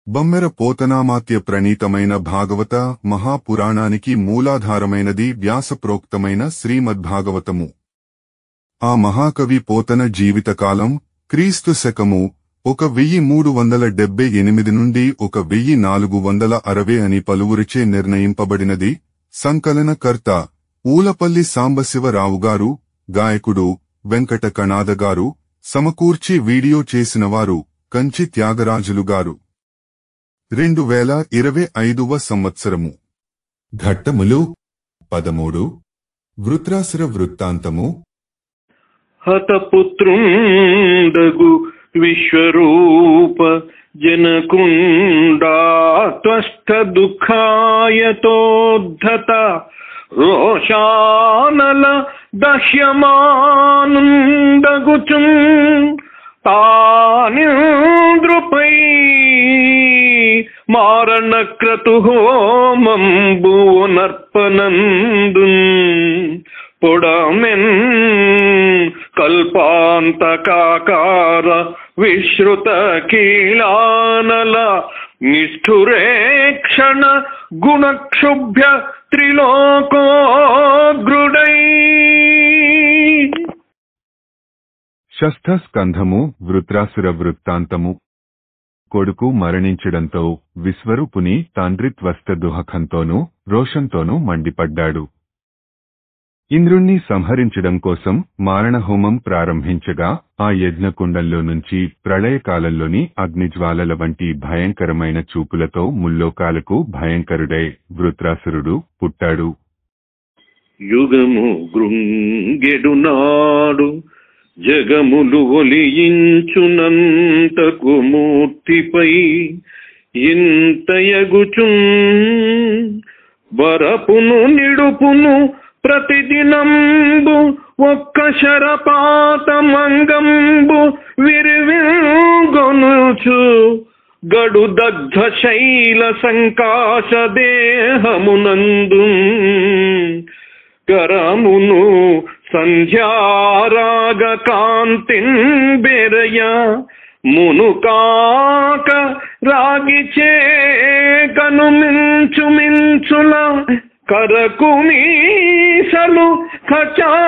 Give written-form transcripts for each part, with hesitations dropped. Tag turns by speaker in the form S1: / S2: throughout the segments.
S1: బమ్మెర పోతనామాత్య ప్రణీతమైన భాగవత మహాపురాణానికి మూలాధారమైనది వ్యాసప్రోక్తమైన శ్రీమద్భాగవతము. ఆ మహాకవి పోతన జీవితకాలం క్రీస్తు శకము 1378 నుండి 1460 అని పలువురిచే నిర్ణయింపబడినది. సంకలనకర్త ఊలపల్లి సాంబశివరావుగారు, గాయకుడు వెంకట కణాదగారు, సమకూర్చి వీడియో చేసినవారు కంచి త్యాగరాజులుగారు. 2025వ సంవత్సరము. ఘట్టములు 13. వృత్రాసుర వృత్తాంతము.
S2: హతపుత్రుండగు విశ్వరూప జనకుండాత్వష్ట దుఃఖాయతోద్ధత రోషానల దహ్యమానుండగుచున్ తానింద్రుపై మారణక్రతు హోమంబునర్పనందున్ పొడమెన్ కల్పాంతకాకార విశ్రుత కీలానల నిష్ఠురేక్షణ గుణక్షుభ్య త్రిలోకోగ్రుడై.
S1: షష్ఠస్కంధము. వృత్రాసుర వృత్తాంతము. కొడుకు మరణించడంతో విశ్వరూపుని తండ్రి త్వష్ట దుఃఖంతోనూ రోషంతోనూ మండిపడ్డాడు. ఇంద్రుణ్ణి సంహరించడం కోసం మారణహోమం ప్రారంభించగా ఆ యజ్ఞకుండంలో నుంచి ప్రళయకాలంలోని అగ్నిజ్వాలల వంటి భయంకరమైన చూపులతో ముల్లోకాలకు భయంకరుడై వృత్రాసురుడు పుట్టాడు.
S2: యుగము గృంగెడునాడు జగములు ఒలియించునంతకు మూర్తిపై ఇంతయగుచున్ బరపును నిడుపును ప్రతిదినంబు ఒక్క శరపాతమంగంబు విరివిగొనుచు గడు దగ్ధ శైల సంకాశ దేహమునందు కరమును సంధ్యారాగ కాంతిన్ బెరయ మునుకాక రాగిచే కనుమించు మించుల కరకు మీసలు ఖచాగ్రములు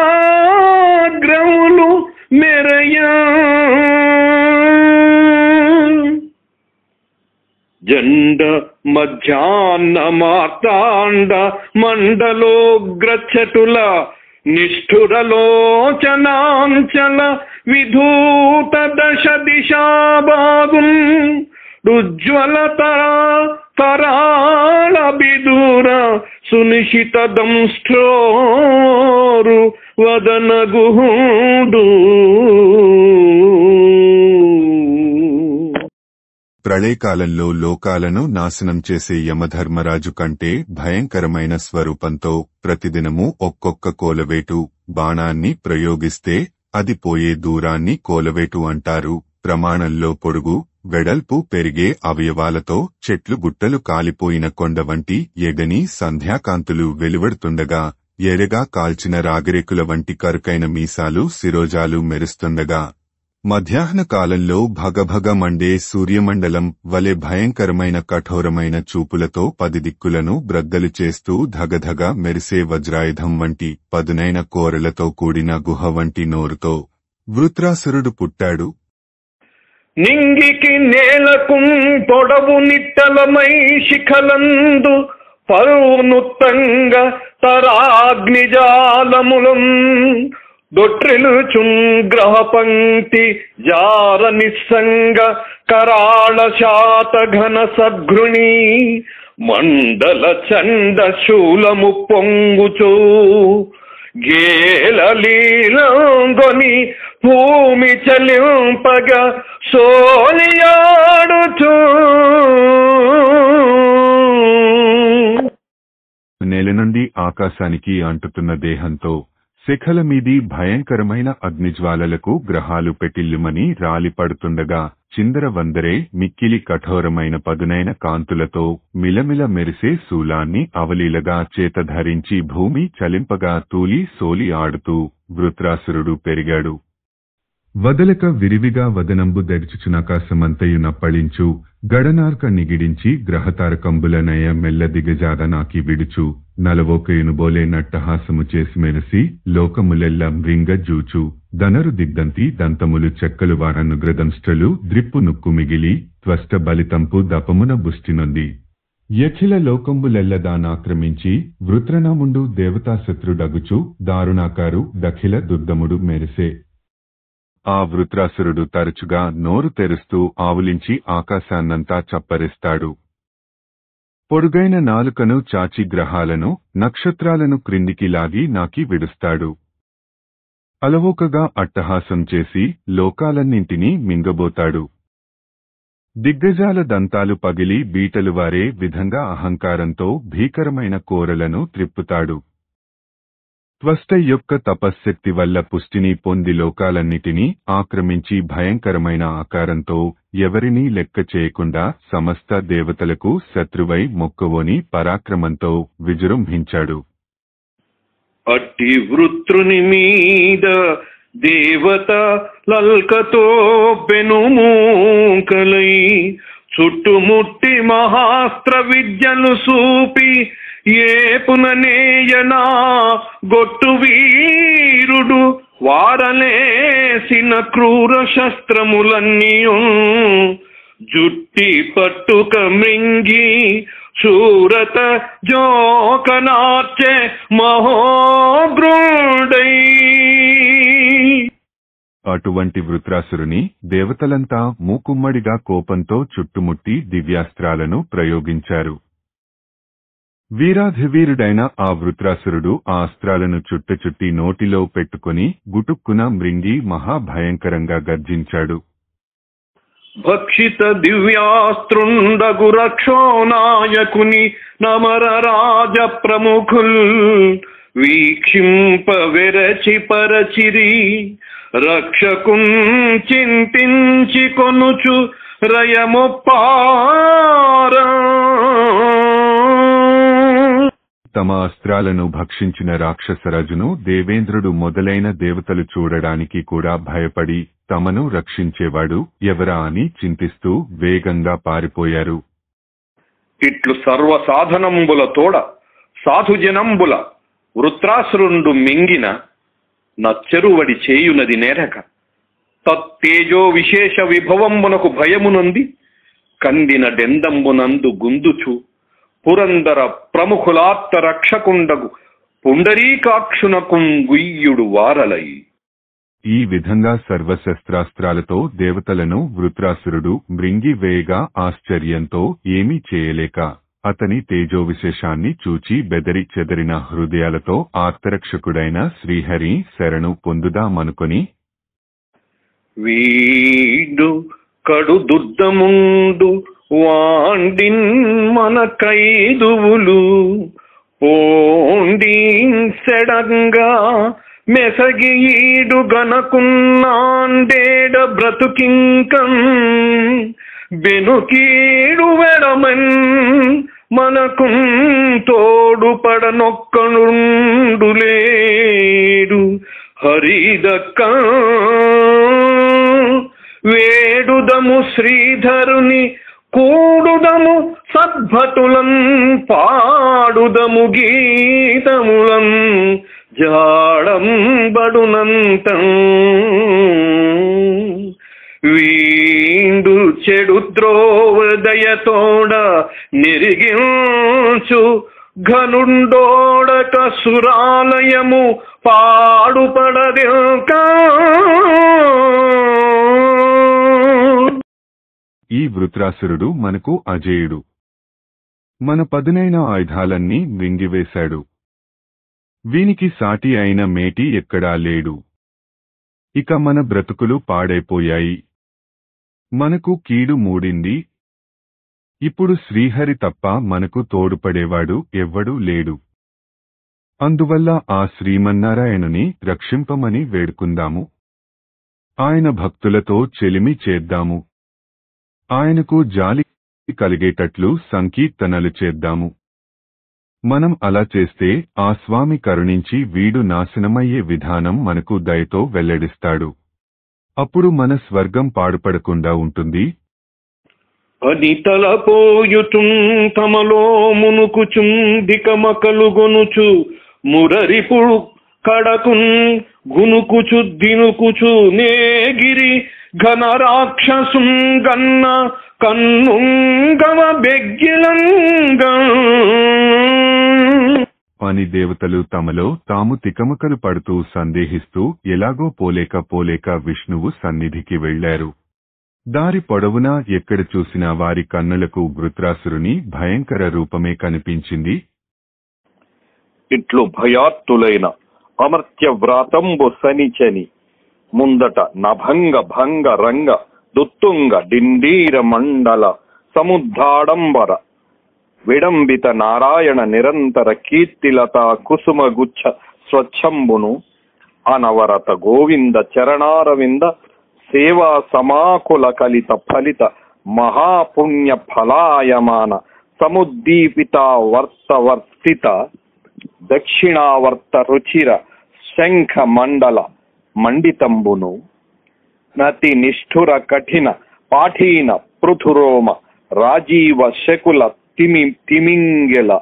S2: మెరయ జండ మధ్యాహ్న మార్తాండ మండలోగ్రచటుల నిష్ఠురలోచనాంచల విధూత దశ దిశాబాగుం ఉజ్వల తరాళ బిదూర సునిశిత దంష్ట్రోరు వదనగుహుడు.
S1: ప్రళయకాలంలో లోకాలను నాశనం చేసే యమధర్మరాజు కంటే భయంకరమైన స్వరూపంతో ప్రతిదినము ఒక్కొక్క కోలవేటు బాణాన్ని ప్రయోగిస్తే అది పోయే దూరాన్ని కోలవేటు అంటారు. ప్రమాణంలో పొడుగు వెడల్పు పెరిగే అవయవాలతో చెట్లు గుట్టలు కాలిపోయిన కొండ వంటి ఎగని సంధ్యాకాంతులు వెలువడుతుండగా ఎరగా కాల్చిన రాగిరేకుల వంటి కరుకైన మీసాలు శిరోజాలు మెరుస్తుండగా మధ్యాహ్న కాలంలో భగభగ మండే సూర్యమండలం వలె భయంకరమైన కఠోరమైన చూపులతో 10 దిక్కులను బ్రద్దలు చేస్తూ ధగధగ మెరిసే వజ్రాయుధం వంటి పదునైన కోరలతో కూడిన గుహ వంటి నోరుతో వృత్రాసురుడు పుట్టాడు.
S2: నింగికి నేలకు పొడవు నిట్టలమై శిఖలందు పరువునుత్తంగ తరాగ్నిజాలములం దొట్రిలుచున్ గ్రహ పంక్తి జార నిస్సంగ కరాళ శాత ఘన సద్ఘృణి మండల చండ శూలము పొంగుచూ గేలలీలంగొని భూమి చలింపగ సోలియాడుచూ
S1: నేల నుండి ఆకాశానికి అంటుతున్న దేహంతో శిఖల మీది భయంకరమైన అగ్నిజ్వాలలకు గ్రహాలు పెటిల్లుమని రాలిపడుతుండగా చిందరవందరే మిక్కిలి కఠోరమైన పదునైన కాంతులతో మిలమిల మెరిసే శూలాన్ని అవలీలగా చేతధరించి భూమి చలింపగా తూలి సోలి ఆడుతూ వృత్రాసురుడు పెరిగాడు. వదలక విరివిగా వదనంబు దెర్చుచునకాశమంతయు నప్పళించు గడనార్క నిగిడించి గ్రహతారకంబులనయ మెల్ల దిగజాద నాకి విడుచు నలవోకయునుబోలే నట్టహాసము చేసి మెరసి లోకములెల్ల మృంగ జూచు దనరు దిగ్దంతి దంతములు చెక్కలు వారనుగ్రదంష్టలు ద్రిప్పు నుక్కు మిగిలి త్వష్ట బలితంపు దపమున బుష్టినొంది యఖిల లోకంబులెల్లదానాక్రమించి వృత్రనాముండు దేవతాశత్రుడగుచు దారుణాకారు దఖిల దుర్దముడు మెరిసే. ఆ వృత్రాసురుడు తరచుగా నోరు తెరుస్తూ ఆవులించి ఆకాశాన్నంతా చప్పరిస్తాడు. పొడుగైన నాలుకను చాచి గ్రహాలను నక్షత్రాలను క్రిందికి లాగి నాకి విడుస్తాడు. అలవోకగా అట్టహాసం చేసి లోకాలన్నింటినీ మింగబోతాడు. దిగ్గజాల దంతాలు పగిలి బీటలు వారే విధంగా అహంకారంతో భీకరమైన కోరలను త్రిప్పుతాడు. త్వష్ట యొక్క తపశ్శక్తి వల్ల పుష్టిని పొంది లోకాలన్నిటినీ ఆక్రమించి భయంకరమైన ఆకారంతో ఎవరినీ లెక్క చేయకుండా సమస్త దేవతలకు శత్రువై మొక్కవోని పరాక్రమంతో విజృంభించాడు.
S2: అట్టి వృత్రుని మీద దేవత లల్కతో పెనుమూకలై చుట్టుముట్టి మహాస్త్ర విద్యను సూపి ఏపుననేయనా గొట్టు వీరుడు వారలేసిన క్రూర శస్త్రములన్నీయు జుట్టి పట్టుక మృంగి శూరత జోకనార్చె మహోగ్రుడై.
S1: అటువంటి వృత్రాసురుని దేవతలంతా మూకుమ్మడిగా కోపంతో చుట్టుముట్టి దివ్యాస్త్రాలను ప్రయోగించారు. వీరాధివీరుడైన ఆ వృత్రాసురుడు ఆ అస్త్రాలను చుట్టి నోటిలో పెట్టుకుని గుటుక్కున మృంగి మహాభయంకరంగా గర్జించాడు.
S2: భక్షిత దివ్యాస్త్రుండగు రక్షోనాయకుని నమర రాజ ప్రముఖుల్ వీక్షింప వెరచి పరచిరి రక్షకుం చింతించి కొనుచు రయమొప్పారా.
S1: తమ అస్త్రాలను భక్షించిన రాక్షసరాజును దేవేంద్రుడు మొదలైన దేవతలు చూడడానికి కూడా భయపడి తమను రక్షించేవాడు ఎవరా అని చింతిస్తూ వేగంగా పారిపోయారు.
S2: ఇట్లు సర్వసాధనంబుల తోడ సాధుజనంబుల వృత్రాసురుండు మింగిన నచ్చెరువడి చేయునది నేరక తత్తేజో విశేష విభవంబునకు భయమునంది కందిన డెందంబునందు గుందుచు పురందర ప్రముఖులాత్త రక్షకుండగు పుండరీకాక్షునకుం గుయ్యుడు వారలై.
S1: ఈ విధంగా సర్వశస్త్రాస్త్రాలతో దేవతలను వృత్రాసురుడు మృంగివేయగా ఆశ్చర్యంతో ఏమీ చేయలేక అతని తేజోవిశేషాన్ని చూచి బెదరి చెదరిన హృదయాలతో ఆర్తరక్షకుడైన శ్రీహరి శరణు పొందుదామనుకొని
S2: వీడు కడు దుర్దముండు వాండిన్ మన కైదువులు పోండిన్ సెడంగా మెసగి ఈడు గనకున్నాండేడ బ్రతుకింకం బెనుకీడు వెడమన్ మనకు తోడు పడనొక్కనుండులేడు హరిదక్క వేడుదము శ్రీధరుని కూడుదము సద్భటులం పాడుదము గీతములం జాడం బడునంతం వీండు చెడు ద్రోవదయతోడ నిరిగించు ఘనుండోడక సురాలయము పాడుపడదేక.
S1: ఈ వృత్రాసురుడు మనకు అజేయుడు. మన పదునైన ఆయుధాలన్నీ మృంగివేశాడు. వీనికి సాటి అయిన మేటి ఎక్కడా లేడు. ఇక మన బ్రతుకులు పాడైపోయాయి. మనకు కీడు మూడింది. ఇప్పుడు శ్రీహరి తప్ప మనకు తోడుపడేవాడు ఎవ్వడూ లేడు. అందువల్ల ఆ శ్రీమన్నారాయణుని రక్షింపమని వేడుకుందాము. ఆయన భక్తులతో చెలిమి చేద్దాము. ఆయనకు జాలి కలిగేటట్లు సంకీర్తనలు చేద్దాము. మనం అలా చేస్తే ఆ స్వామి కరుణించి వీడు నాశనమయ్యే విధానం మనకు దయతో వెల్లడిస్తాడు. అప్పుడు మన స్వర్గం పాడుపడకుండా ఉంటుంది.
S2: అది తలపోయుచున్ తమలో మునుకుచున్ దికమకలుగొనుచు మురరిపుడు కడకున్ గునుకుచు దినుకుచు నేగిరి ఘన రాక్షసుం గన్న కన్నుంగవ బెగ్గిలంగ
S1: అని దేవతలు తమలో తాము తికమకలు పడుతూ సందేహిస్తూ ఎలాగో పోలేక విష్ణువు సన్నిధికి వెళ్లారు. దారి పొడవునా ఎక్కడ చూసినా వారి కన్నులకు వృత్రాసురుని భయంకర రూపమే కనిపించింది.
S3: ఇట్లు భయాత్తులైన అమర్త్య వ్రాతంబు సనిచని ముందట నభంగ భంగ రంగ దుత్తుంగ డిండీర మండల సముద్రాడంబర విడంబిత నారాయణ నిరంతర కీర్తిలత కుసుమగుచ్ఛ స్వచ్ఛంబును అనవరత గోవింద చరణారవింద సేవా సమాకుల కలిత ఫలిత మహాపుణ్య ఫలాయమాన సముద్దీపిత వర్తవర్తిత దక్షిణావర్త రుచిర శంఖ మండల మండితంబును నతి నిష్ఠుర కఠిన పాఠీన పృథురోమ రాజీవ శకుల తిమింగిల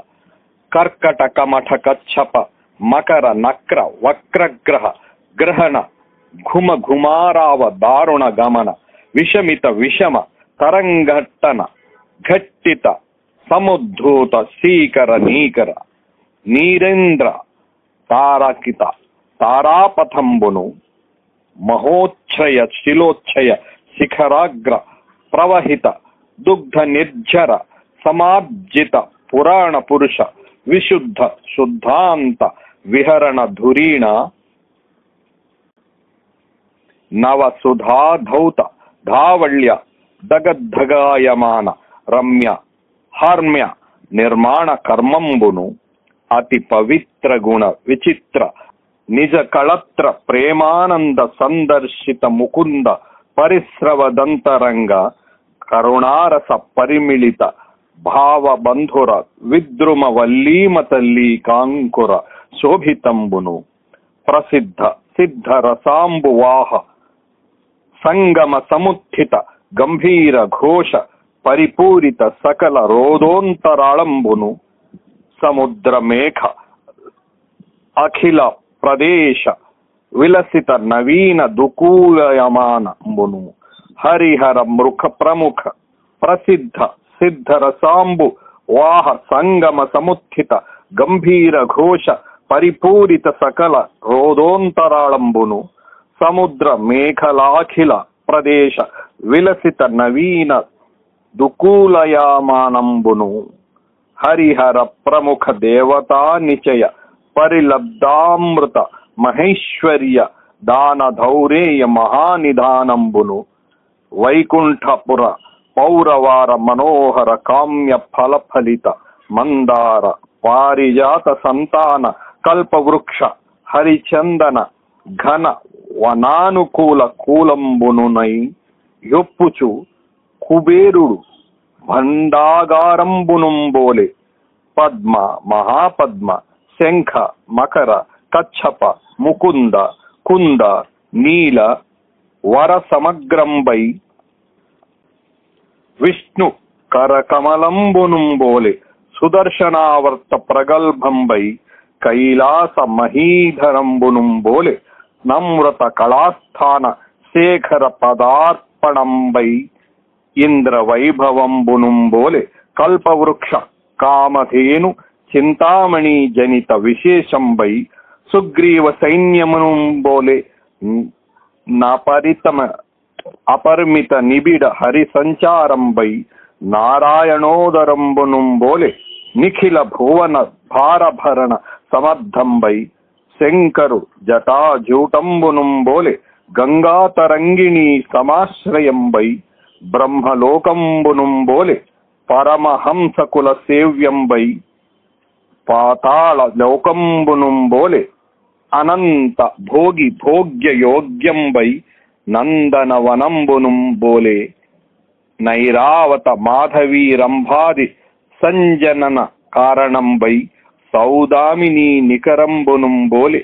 S3: కర్కట కమఠ కచ్చప మకర నక్ర వక్రగ్రహ గ్రహణ ఘుమ ఘుమారావ దారుణ గమన విషమిత విషమ తరంగట్టన ఘట్టిత సముద్ధూత శీకర నీకర నీరేంద్ర తారకిత తారాపథంబును మహోచ్ఛయ శిలోచ్ఛయ శిఖరాగ్ర ప్రవహిత దుగ్ధ నిర్జర సమార్జిత పురాణ పురుష విశుద్ధ శుద్ధాంత విహరణ ధురీణ నవ సుధాధౌత ధావళ్య దగద్ధగాయమాన రమ్య హార్మ్య నిర్మాణ కర్మంబును అతి పవిత్ర గుణ విచిత్ర నిజ కళత్ర ప్రేమానంద సందర్శిత ముకుంద పరిస్రవదంతరంగ కరుణారస పరిమిళిత భావబంధుర విద్రుమ వల్లీమ తల్లి కాంకుర శోభితంబును ప్రసిద్ధ సిద్ధ రసాంబువాహ సంగమ సముత్థిత గంభీర ఘోష పరిపూరిత సకల రోదోంతరాళంబును సముద్ర మేఘ అఖిల ప్రదేశ విలసిత నవీన దుకూలయమానంబును హరిహర మృఖ ప్రముఖ ప్రసిద్ధ సిద్ధ రసాంబు వాహ సంగమ సముత్థిత గంభీర ఘోష పరిపూరిత సకల రోదోంతరాళంబును సముద్ర మేఖలాఖిల ప్రదేశ విలసిత నవీన దుకూలయమానంబును హరిహర ప్రముఖ దేవతా నిచయ పరిలబ్ధామృత మహేశ్వర్య దాన ధౌరేయ మహానిధానంబును వైకుంఠపుర పౌరవార మనోహర కామ్య ఫలఫలిత మందార పారిజాత సంతాన కల్పవృక్ష హరిచందన ఘన వనానుకూల కూలంబునునై యొప్పుచు కుబేరుడు భండాగారంబునుంబోలే పద్మ మహాపద్మ శంఖ మకర కచ్చప ముకుంద కుంద నీల వర సమగ్రంబై విష్ణు కరకమలంబునుంబోలే సుదర్శనావర్త ప్రగల్భంబై కైలాస మహీధరంబునుంబోలే నమ్రత కళాస్థాన శేఖర పదార్పణంబై ఇంద్ర వైభవంబునుంబోలే కల్పవృక్ష కామధేను చింతామణి జనిత విశేషంబై సుగ్రీవ సైన్యమునుంబోలే నపరితమ అపరిమిత నిబిడ హరి సంచారంబై నారాయణోదరంబునుంబోలే నిఖిల భువన భారభరణ సమర్థంబై శంకరు జటాజూటంబునుంబోలే గంగాతరంగిణి సమాశ్రయంబై బ్రహ్మలోకంబునుంబోలే పరమహంసకుల సేవ్యంబై పాతాళ లోకంబునుంబోలే అనంత భోగి భోగ్య యోగ్యంబై నందనవనంబునుంబోలే నైరావత మాధవీ రంభాది సంజనన కారణంబై సౌదామిని నికరంబునుంబోలే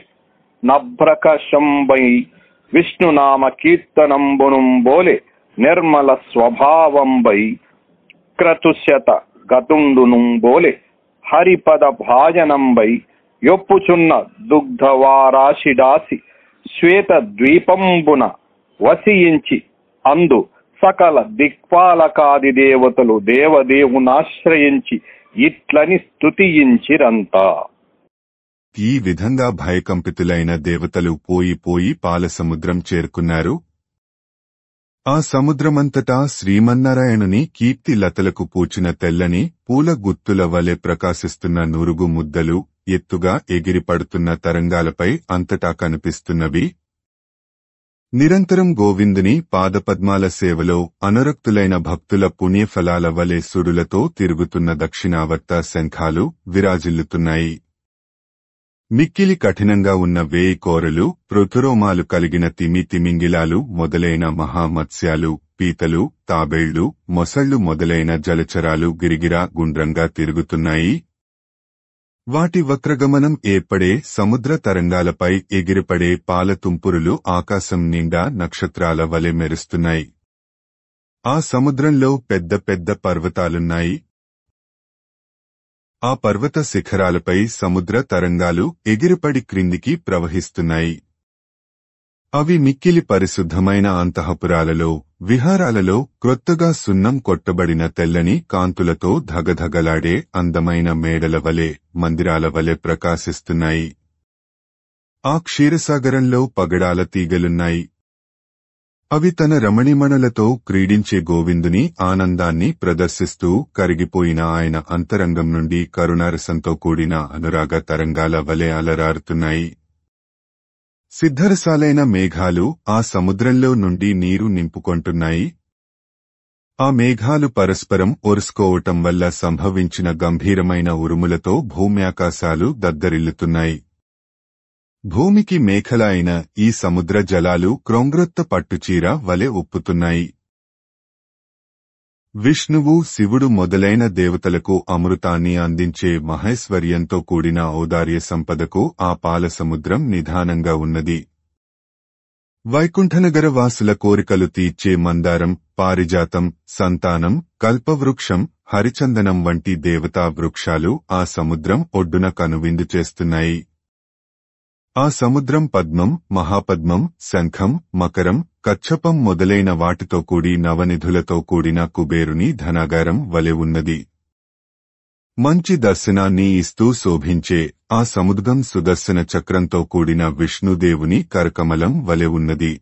S3: నభ్రకశంబై విష్ణునామ కీర్తనంబునుం బోలే నిర్మల స్వభావంబై క్రతుశత గతుండునుం బోలే హరిపద భాజనంబై యొప్పుచున్న దుగ్ధవారాశిడాసి శ్వేత ద్వీపంబున వసించి అందు సకల దిక్పాలకాది దేవతలు దేవదేవునాశ్రయించి ఇట్లని స్తుతించిరంతా.
S1: ఈ విధంగా భయకంపితులైన దేవతలు పోయి పాలసముద్రం చేరుకున్నారు. ఆ సముద్రమంతటా శ్రీమన్నారాయణుని కీర్తి లతలకు పూచిన తెల్లని పూల గుత్తుల వలె ప్రకాశిస్తున్న నురుగు ముద్దలు ఎత్తుగా ఎగిరిపడుతున్న తరంగాలపై అంతటా కనిపిస్తున్నవి. నిరంతరం గోవిందుని పాదపద్మాల సేవలో అనురక్తులైన భక్తుల పుణ్యఫలాల వలె సుడులతో తిరుగుతున్న దక్షిణావర్త శంఖాలు విరాజిల్లుతున్నాయి. మిక్కిలి కఠినంగా ఉన్న 1000 కోరలు, పృథురోమాలు కలిగిన తిమింగిలాలు మొదలైన మహామత్స్యాలు, పీతలు, తాబేళ్లు, మొసళ్లు మొదలైన జలచరాలు గిరిగిరా గుండ్రంగా తిరుగుతున్నాయి. వాటి వక్రగమనం ఏర్పడే సముద్ర తరంగాలపై ఎగిరిపడే పాలతుంపురులు ఆకాశం నిండా నక్షత్రాల వలె మెరుస్తున్నాయి. ఆ సముద్రంలో పెద్ద పెద్ద పర్వతాలున్నాయి. ఆ పర్వత శిఖరాలపై సముద్ర తరంగాలు ఎగిరిపడి క్రిందికి ప్రవహిస్తున్నాయి. అవి మిక్కిలి పరిశుద్ధమైన అంతఃపురాలలో, విహారాలలో క్రొత్తగా సున్నం కొట్టబడిన తెల్లని కాంతులతో ధగధగలాడే అందమైన మేడల వలె, మందిరాల వలె ప్రకాశిస్తున్నాయి. ఆ క్షీరసాగరంలో పగడాల తీగలున్నాయి. అవి తన రమణిమణులతో క్రీడించే గోవిందుని ఆనందాన్ని ప్రదర్శిస్తూ కరిగిపోయిన ఆయన అంతరంగం నుండి కరుణారసంతో కూడిన అనురాగ తరంగాల వలె అలరారుతున్నాయి. సిద్ధరసాలైన మేఘాలు ఆ సముద్రంలో నుండి నీరు నింపుకొంటున్నాయి. ఆ మేఘాలు పరస్పరం ఒరుసుకోవటం వల్ల సంభవించిన గంభీరమైన ఉరుములతో భూమ్యాకాశాలు దద్దరిల్లుతున్నాయి. భూమికి మేఖల అయిన ఈ సముద్ర జలాలు క్రొంగ్రొత్త పట్టుచీర వలె ఉప్పుతున్నాయి. విష్ణువు, శివుడు మొదలైన దేవతలకు అమృతాన్ని అందించే మహేశ్వర్యంతో కూడిన ఔదార్య సంపదకు ఆ పాలసముద్రం నిధానంగా ఉన్నది. వైకుంఠనగర వాసుల కోరికలు తీర్చే మందారం, పారిజాతం, సంతానం, కల్పవృక్షం, హరిచందనం వంటి దేవతా వృక్షాలు ఆ సముద్రం ఒడ్డున కనువిందు చేస్తున్నాయి. ఆ సముద్రం పద్మం, మహాపద్మం, శంఖం, మకరం, కచ్చపం మొదలైన వాటితో కూడి నవనిధులతో కూడిన కుబేరుని ధనాగారం వలె ఉన్నది. మంచి దర్శనాన్ని ఇస్తూ శోభించే ఆ సముద్రం సుదర్శన చక్రంతో కూడిన విష్ణుదేవుని కరకమలం వలె ఉన్నది.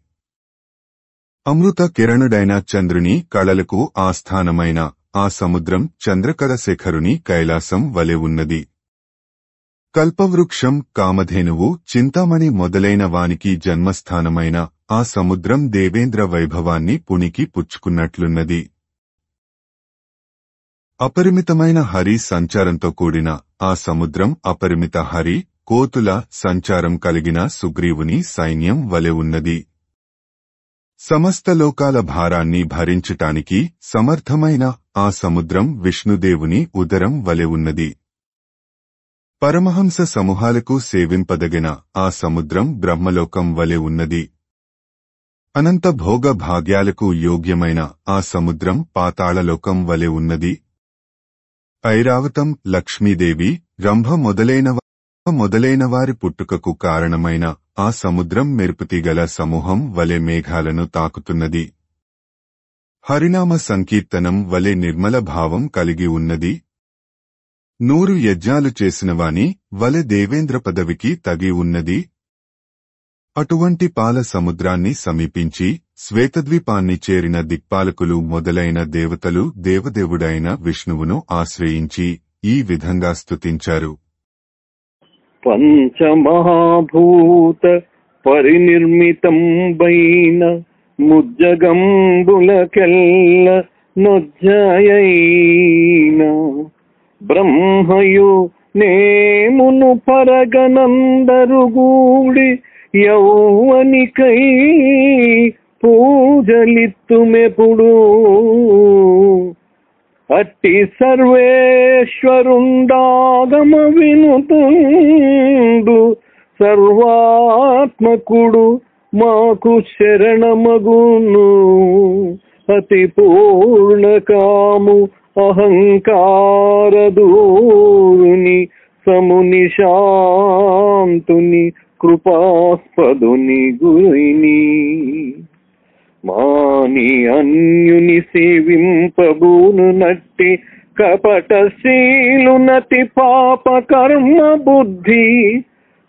S1: అమృత కిరణుడైన చంద్రుని కళలకు ఆస్థానమైన ఆ సముద్రం చంద్రకళ శేఖరుని కైలాసం వలె ఉన్నది. కల్పవృక్షం, కామధేనువు, చింతామణి మొదలైన వానికి జన్మస్థానమైన ఆ సముద్రం దేవేంద్ర వైభవాన్ని పుణికి పుచ్చుకున్నట్లున్నది. అపరిమితమైన హరి సంచారంతో కూడిన ఆ సముద్రం అపరిమిత హరి, కోతుల సంచారం కలిగిన సుగ్రీవుని సైన్యం వలె ఉన్నది. సమస్త లోకాల భారాన్ని భరించటానికి సమర్థమైన ఆ సముద్రం విష్ణుదేవుని ఉదరం వలె ఉన్నది. పరమహంస సమూహాలకు సేవింపదగిన ఆ సముద్రం బ్రహ్మలోకం వలె ఉన్నది. అనంత భోగ భాగ్యాలకు యోగ్యమైన ఆ సముద్రం పాతాళలోకం వలె ఉన్నది. ఐరావతం, లక్ష్మీదేవి, రంభ మొదలైన వారి పుట్టుకకు కారణమైన ఆ సముద్రం మెరుపుతీగల సమూహం వలె మేఘాలను తాకుతున్నది. హరినామ సంకీర్తనం వలె నిర్మల భావం కలిగి ఉన్నది. 100 యజ్ఞాలు చేసినవాని వలె దేవేంద్ర పదవికి తగి ఉన్నది. అటువంటి పాల సముద్రాన్ని సమీపించి శ్వేతద్వీపాన్ని చేరిన దిక్పాలకులు మొదలైన దేవతలు దేవదేవుడైన విష్ణువును ఆశ్రయించి ఈ విధంగా స్తుతించారు.
S2: పంచమహాభూత పరినిర్మితం బైన ముజ్జగంబులకెల్ల నొజ్జయైన బ్రహ్మయు నేమును పరగనందరుగూడి యౌవనికై పూజలిత్తుమెప్పుడు అట్టి సర్వేశ్వరుండాగమ వినుతుండు సర్వాత్మకుడు మాకు శరణమగును. అతి పూర్ణకాము అహంకార దూరుని సముని శాంతుని కృపాస్పదుని గురిని మాని అన్యుని సేవింపబూను నట్టి కపటశీలునతి పాప కర్మ బుద్ధి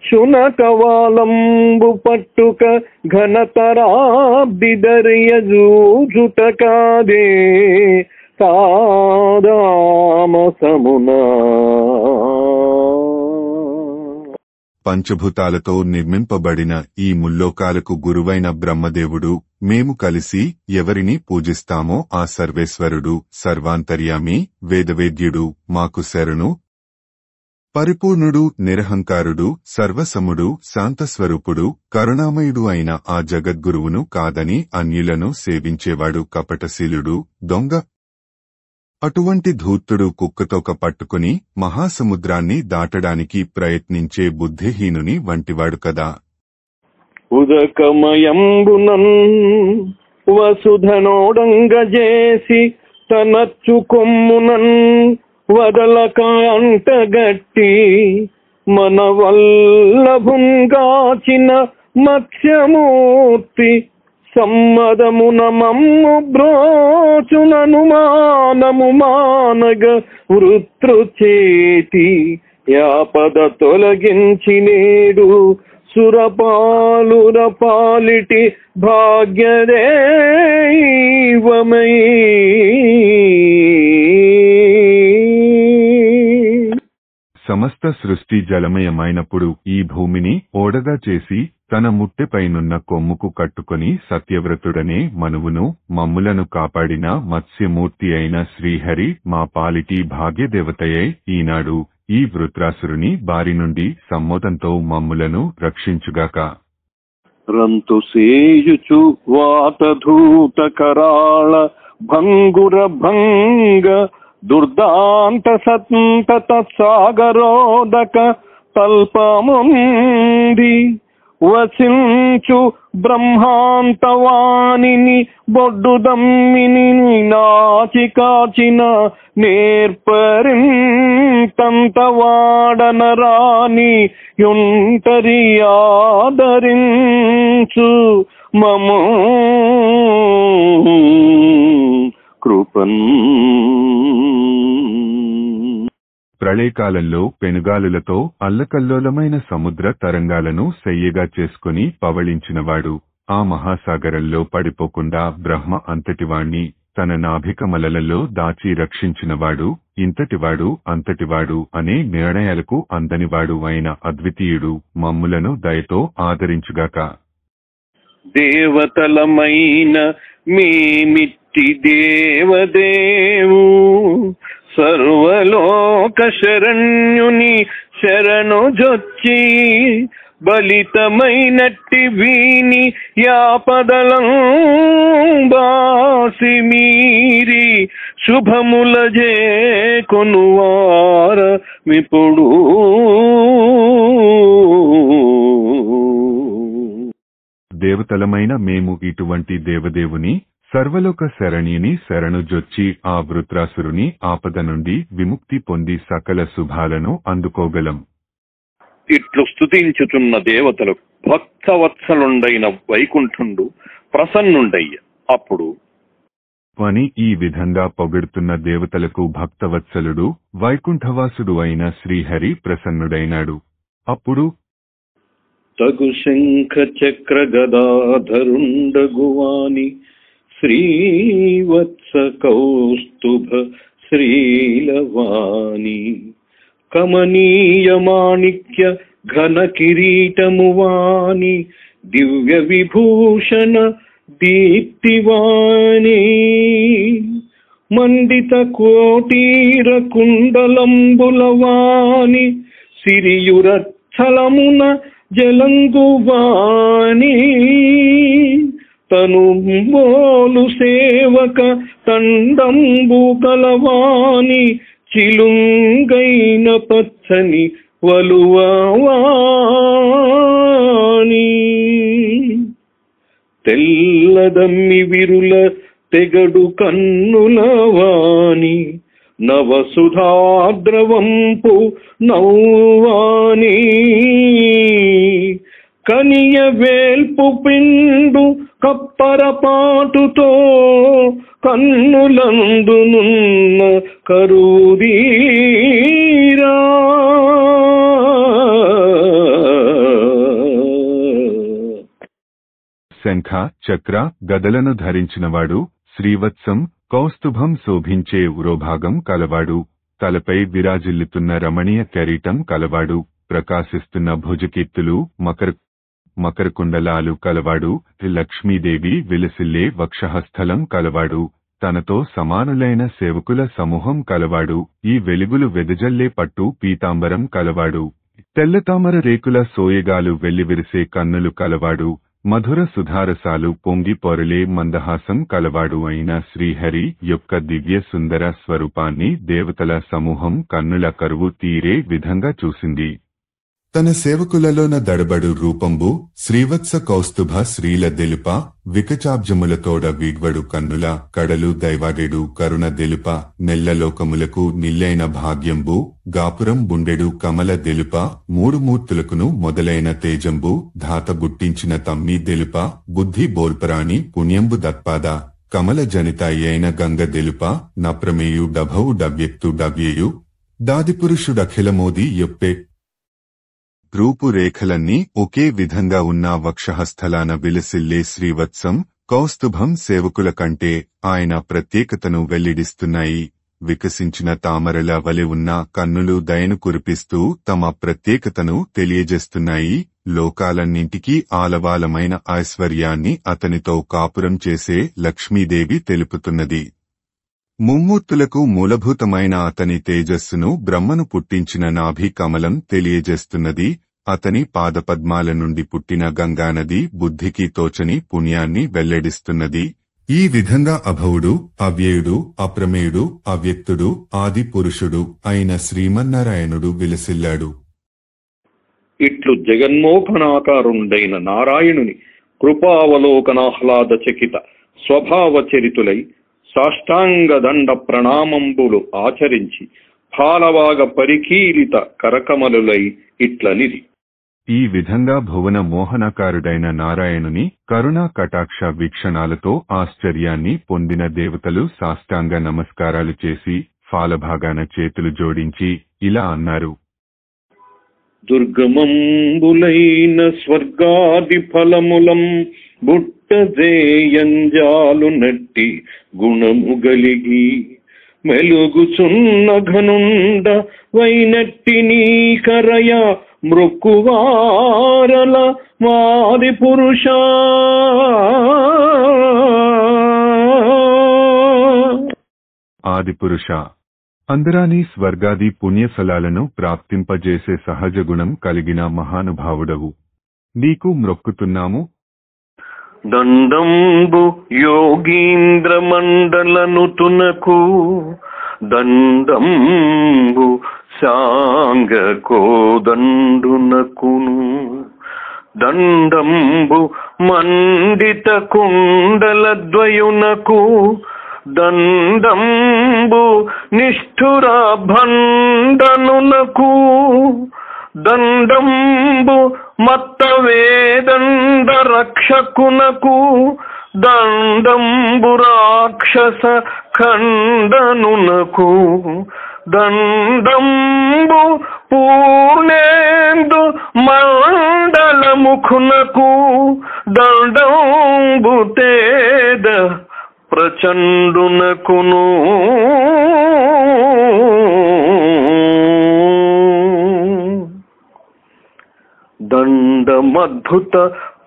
S2: శునకవాలంబు పట్టుక ఘనతరాబ్దిదర్య జూజుట కాదే తాదామసమునా.
S1: పంచభూతాలతో నిర్మింపబడిన ఈ ముల్లోకాలకు గురువైన బ్రహ్మదేవుడు మేము కలిసి ఎవరిని పూజిస్తామో ఆ సర్వేశ్వరుడు సర్వాంతర్యామి వేదవేద్యుడు మాకు శరణు. పరిపూర్ణుడు నిరహంకారుడు సర్వసముడు శాంతస్వరూపుడు కరుణామయుడు అయిన ఆ జగద్గురువును కాదని అన్యులను సేవించేవాడు కపటశీలుడు దొంగ. అటువంటి ధూర్తుడు కుక్కతోక పట్టుకుని మహాసముద్రాన్ని దాటడానికి ప్రయత్నించే బుద్ధిహీనుని వంటివాడు కదా.
S2: ఉదకమయంబునన్ వసుధనోడంగజేసి తనచ్చు కొమ్మునన్ వదలక అంటగట్టి మన వల్లభుంగాచిన మత్స్యమూర్తి సమ్మదమున మమ్ము బ్రోచుననుమానము మానగ వృత్రుచేతి యాపద తొలగించి నేడు సురపాలుర పాలిటి భాగ్యదేవమై.
S1: సమస్త సృష్టి జలమయమైనప్పుడు ఈ భూమిని ఓడగా చేసి తన ముట్టెపైనున్న కొమ్ముకు కట్టుకొని సత్యవ్రతుడనే మనువును మమ్ములను కాపాడిన మత్స్యమూర్తి అయిన శ్రీహరి మా పాలిటి భాగ్యదేవతయై ఈనాడు ఈ వృత్రాసురుని బారి నుండి సమ్మోదంతో మమ్ములను రక్షించుగాక.
S2: రంతు సేయుచు వాతధూత కరాళ భంగుర భంగ దుర్దాంత సంతత సాగరోదక తల్పముంది వసించు బ్రహ్మాంతవాణిని బొడ్డు దమ్మిని నాచి కాచిన నేర్పరింతంతవాడనరాని యుంటరి ఆదరించు మము కృపన్.
S1: ప్రళయకాలంలో పెనుగాలులతో అల్లకల్లోలమైన సముద్ర తరంగాలను శయ్యగా చేసుకుని పవళించినవాడు ఆ మహాసాగరంలో పడిపోకుండా బ్రహ్మ అంతటివాణ్ణి తన నాభికమలలో దాచి రక్షించినవాడు ఇంతటివాడు అంతటివాడు అనే నిర్ణయాలకు అందనివాడు అయిన అద్వితీయుడు మమ్ములను దయతో ఆదరించుగాక.
S2: దేవతలమైన మేమిట్టి దేవదేవు సర్వలోక శరణ్యుని శరణు జొచ్చి బలితమైనట్టి వీని యాపదలం బాసి మీరి శుభముల జేకొనువార విపుడు.
S1: దేవతలమైన మేము ఇటువంటి దేవదేవుని సర్వలోక శరణ్యుని శరణుజొచ్చి ఆ వృత్రాసురుని ఆపద నుండి విముక్తి పొంది సకల శుభాలను అందుకోగలం.
S3: ఇట్లు స్తుతించుచున్న దేవతలు భక్తవత్సలుండైన వైకుంఠుండు ప్రసన్నుండయ్య. అప్పుడు
S1: అని ఈ విధంగా పొగడుతున్న దేవతలకు భక్తవత్సలుడు వైకుంఠవాసుడు అయిన శ్రీహరి ప్రసన్నుడైనాడు. అప్పుడు
S2: తగు శంఖ చక్ర గదాధరుండగువాని శ్రీవత్స కౌస్తుభ శ్రీలవాణి కమనీయ మాణిక్య ఘన కిరీటమువాని దివ్య విభూషణ దీప్తివాణి మండిత కోటీర కుండలంబులవాని సిరియురచ్చలమున జలంగువాణి తనుబోలు సేవక తండంబు కలవాని చిలుంగైన పచ్చని వలువాని తెల్లదమ్మి విరుల తెగడు కన్నులవాణి నవసుధాద్రవంపు నౌవాణి కనియ వేల్పు పిండు కప్పరపాటుతో కన్నులందునున్న కరుదీరా
S1: శంఖ చక్ర గదలను ధరించినవాడు శ్రీవత్సం కౌస్తుభం శోభించే ఉరోభాగం కలవాడు తలపై విరాజిల్లుతున్న రమణీయ కిరీటం కలవాడు ప్రకాశిస్తున్న భుజకీర్తులు మకరకుండలాలు కలవాడు లక్ష్మీదేవి విలసిల్లే వక్షస్థలం కలవాడు తనతో సమానులైన సేవకుల సమూహం కలవాడు ఈ వెలుగులు వెదజల్లే పట్టు పీతాంబరం కలవాడు తెల్లతామర రేకుల సోయగాలు వెల్లివిరిసే కన్నులు కలవాడు మధుర సుధారసాలు పొంగి పొరలే మందహాసం కలవాడు అయిన శ్రీహరి యొక్క దివ్య సుందర స్వరూపాన్ని దేవతల సమూహం కన్నుల కరువు తీరే విధంగా చూసింది.
S4: తన సేవకులలోన దడబడు రూపంబు శ్రీవత్స కౌస్తుభ శ్రీల దెలుప వికచాబ్జములతోడ వీగ్వడు కన్నుల కడలు దైవాడెడు కరుణ దెలుప నెల్లలోకములకు నిల్లైన భాగ్యంబు గాపురం బుండెడు కమల దెలుప మూడు మూర్తులకును మొదలైన తేజంబు ధాతబుట్టించిన తమ్మి దెలుప బుద్ధి బోల్పరాణి పుణ్యంబు దత్పాద కమల జనిత అయిన గంగ దెలుప నప్రమేయు డభవు డవ్యక్తు డవ్యేయు దాదిపురుషుడఖిలమోది యొప్పే రూపురేఖలన్నీ ఒకే విధంగా ఉన్న వక్షస్థలాన విలసిల్లే శ్రీవత్సం కౌస్తుభం సేవకుల కంటే ఆయన ప్రత్యేకతను వెల్లిడిస్తున్నాయి. వికసించిన తామరల వలె ఉన్న కన్నులు దయను కురిపిస్తూ తమ ప్రత్యేకతను తెలియజేస్తున్నాయి. లోకాలన్నింటికీ ఆలవాలమైన ఐశ్వర్యాన్ని అతనితో కాపురం చేసే లక్ష్మీదేవి తెలుపుతున్నది. ముమ్మూర్తులకు మూలభూతమైన అతని తేజస్సును బ్రహ్మను పుట్టించిన నాభి కమలం తెలియజేస్తున్నది. అతని పాదపద్మాల నుండి పుట్టిన గంగానది బుద్ధికి తోచని పుణ్యాన్ని వెల్లడిస్తున్నది. ఈ విధంగా అభవుడు అవ్యయుడు అప్రమేయుడు అవ్యక్తుడు ఆది పురుషుడు అయిన శ్రీమన్నారాయణుడు విలసిల్లాడు.
S2: ఇట్లు జగన్మోహనాకారుండైన నారాయణుని కృపావలోకనాహ్లాద చకిత స్వభావ చరితులై సాష్టాంగ దండ ప్రణామంబులు ఆచరించి ఫాలవాగ పరికీలిత కరకమలులై ఇట్లనిది.
S1: ఈ విధంగా భువన మోహనకారుడైన నారాయణుని కరుణా కటాక్ష వీక్షణాలతో ఆశ్చర్యాన్ని పొందిన దేవతలు సాష్టాంగ నమస్కారాలు చేసి ఫాలభాగాన చేతులు జోడించి ఇలా అన్నారు.
S2: దుర్గమంబులైన స్వర్గాది ఫలములం బుట్టజేయంజాలు నట్టి గుణము గలిగి మెలుగుచున్న ఘనుండ వైనట్టి నీకరయ మృక్కువారల మాది పురుష
S1: ఆదిపురుష అందరాని స్వర్గాది పుణ్యఫలాలను ప్రాప్తింపజేసే సహజ గుణం కలిగిన మహానుభావుడవు నీకు మ్రొక్కుతున్నాము.
S2: దండంబు యోగీంద్ర మండలనుతునకు దండంబు సాంగకోదండునకును దండంబు మండిత కుండలద్వయునకు దండంబు నిష్ఠుర భండనునకు దండంబు మత్త వేదండ రక్షకునకు దండంబు రాక్షస ఖండనునకు దండంబు పూర్ణేందు మండలముఖునకు దండంబు తేద ప్రచండునకును దండమద్భుత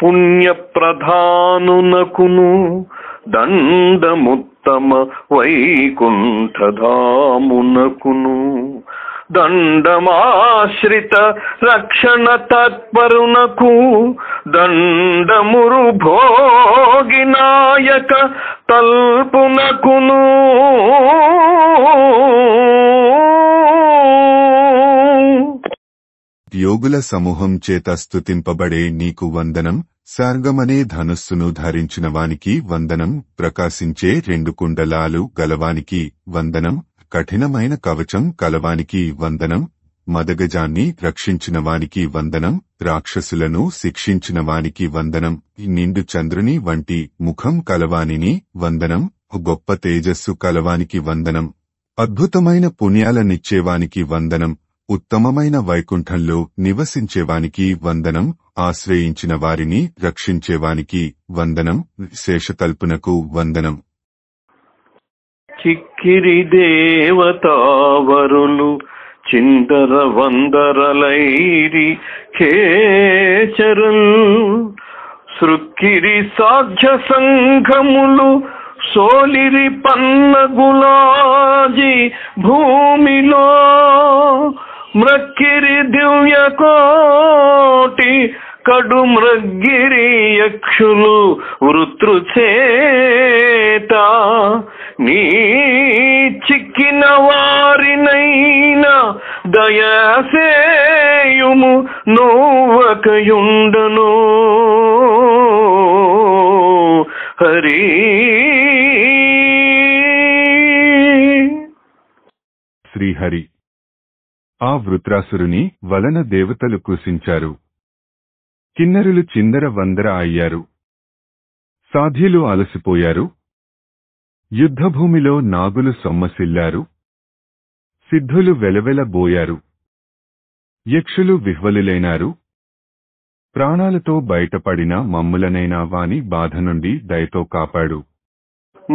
S2: పుణ్యప్రధానునకును దండముత్తమ వైకుంఠధామునకును దండమాశ్రిత రక్షణ తత్పరునకు దండమురు భోగినాయక తల్పునకును
S4: యోగుల సమూహం చేత స్తుతింపబడే నీకు వందనం. సర్గమనే ధనుస్సును ధరించిన వానికి వందనం. ప్రకాశించే 2 కుండలాలు గలవానికి వందనం. కఠినమైన కవచం కలవానికి వందనం. మదగజాన్ని రక్షించిన వానికి వందనం. రాక్షసులను శిక్షించిన వానికి వందనం. నిండు చంద్రుని వంటి ముఖం కలవానిని వందనం. గొప్ప తేజస్సు కలవానికి వందనం. అద్భుతమైన పుణ్యాలనిచ్చేవానికి వందనం. ఉత్తమమైన వైకుంఠంలో నివసించేవానికి వందనం. ఆశ్రయించిన వారిని రక్షించేవానికి వందనం. శేషతల్పునకు వందనం.
S2: చిక్కిరి దేవతావరులు చిందర వందరలైరి ఖేచరుల్ సృక్కిరి సాధ్య సంఘములు సోలిరి పన్నగులాజి భూమిలో మ్రక్కిరి దివ్య కోటి కడు మృగ్గిరి యక్షులు వృత్రుచేత నీ చిక్కిన వారినైనా దయాసేయుము నోవకయుండను హరి.
S1: శ్రీహరి. ఆ వృత్రాసురుని వలన దేవతలు కృషించారు. కిన్నరులు చిందర వందర అయ్యారు. సాధ్యులు అలసిపోయారు. యుద్ధభూమిలో నాగులు సొమ్మసిల్లారు. సిద్ధులు వెలవెలబోయారు. యక్షులు విహ్వలులైనారు. ప్రాణాలతో బయటపడిన మమ్ములనైనా వాని బాధ నుండి దయతో కాపాడు.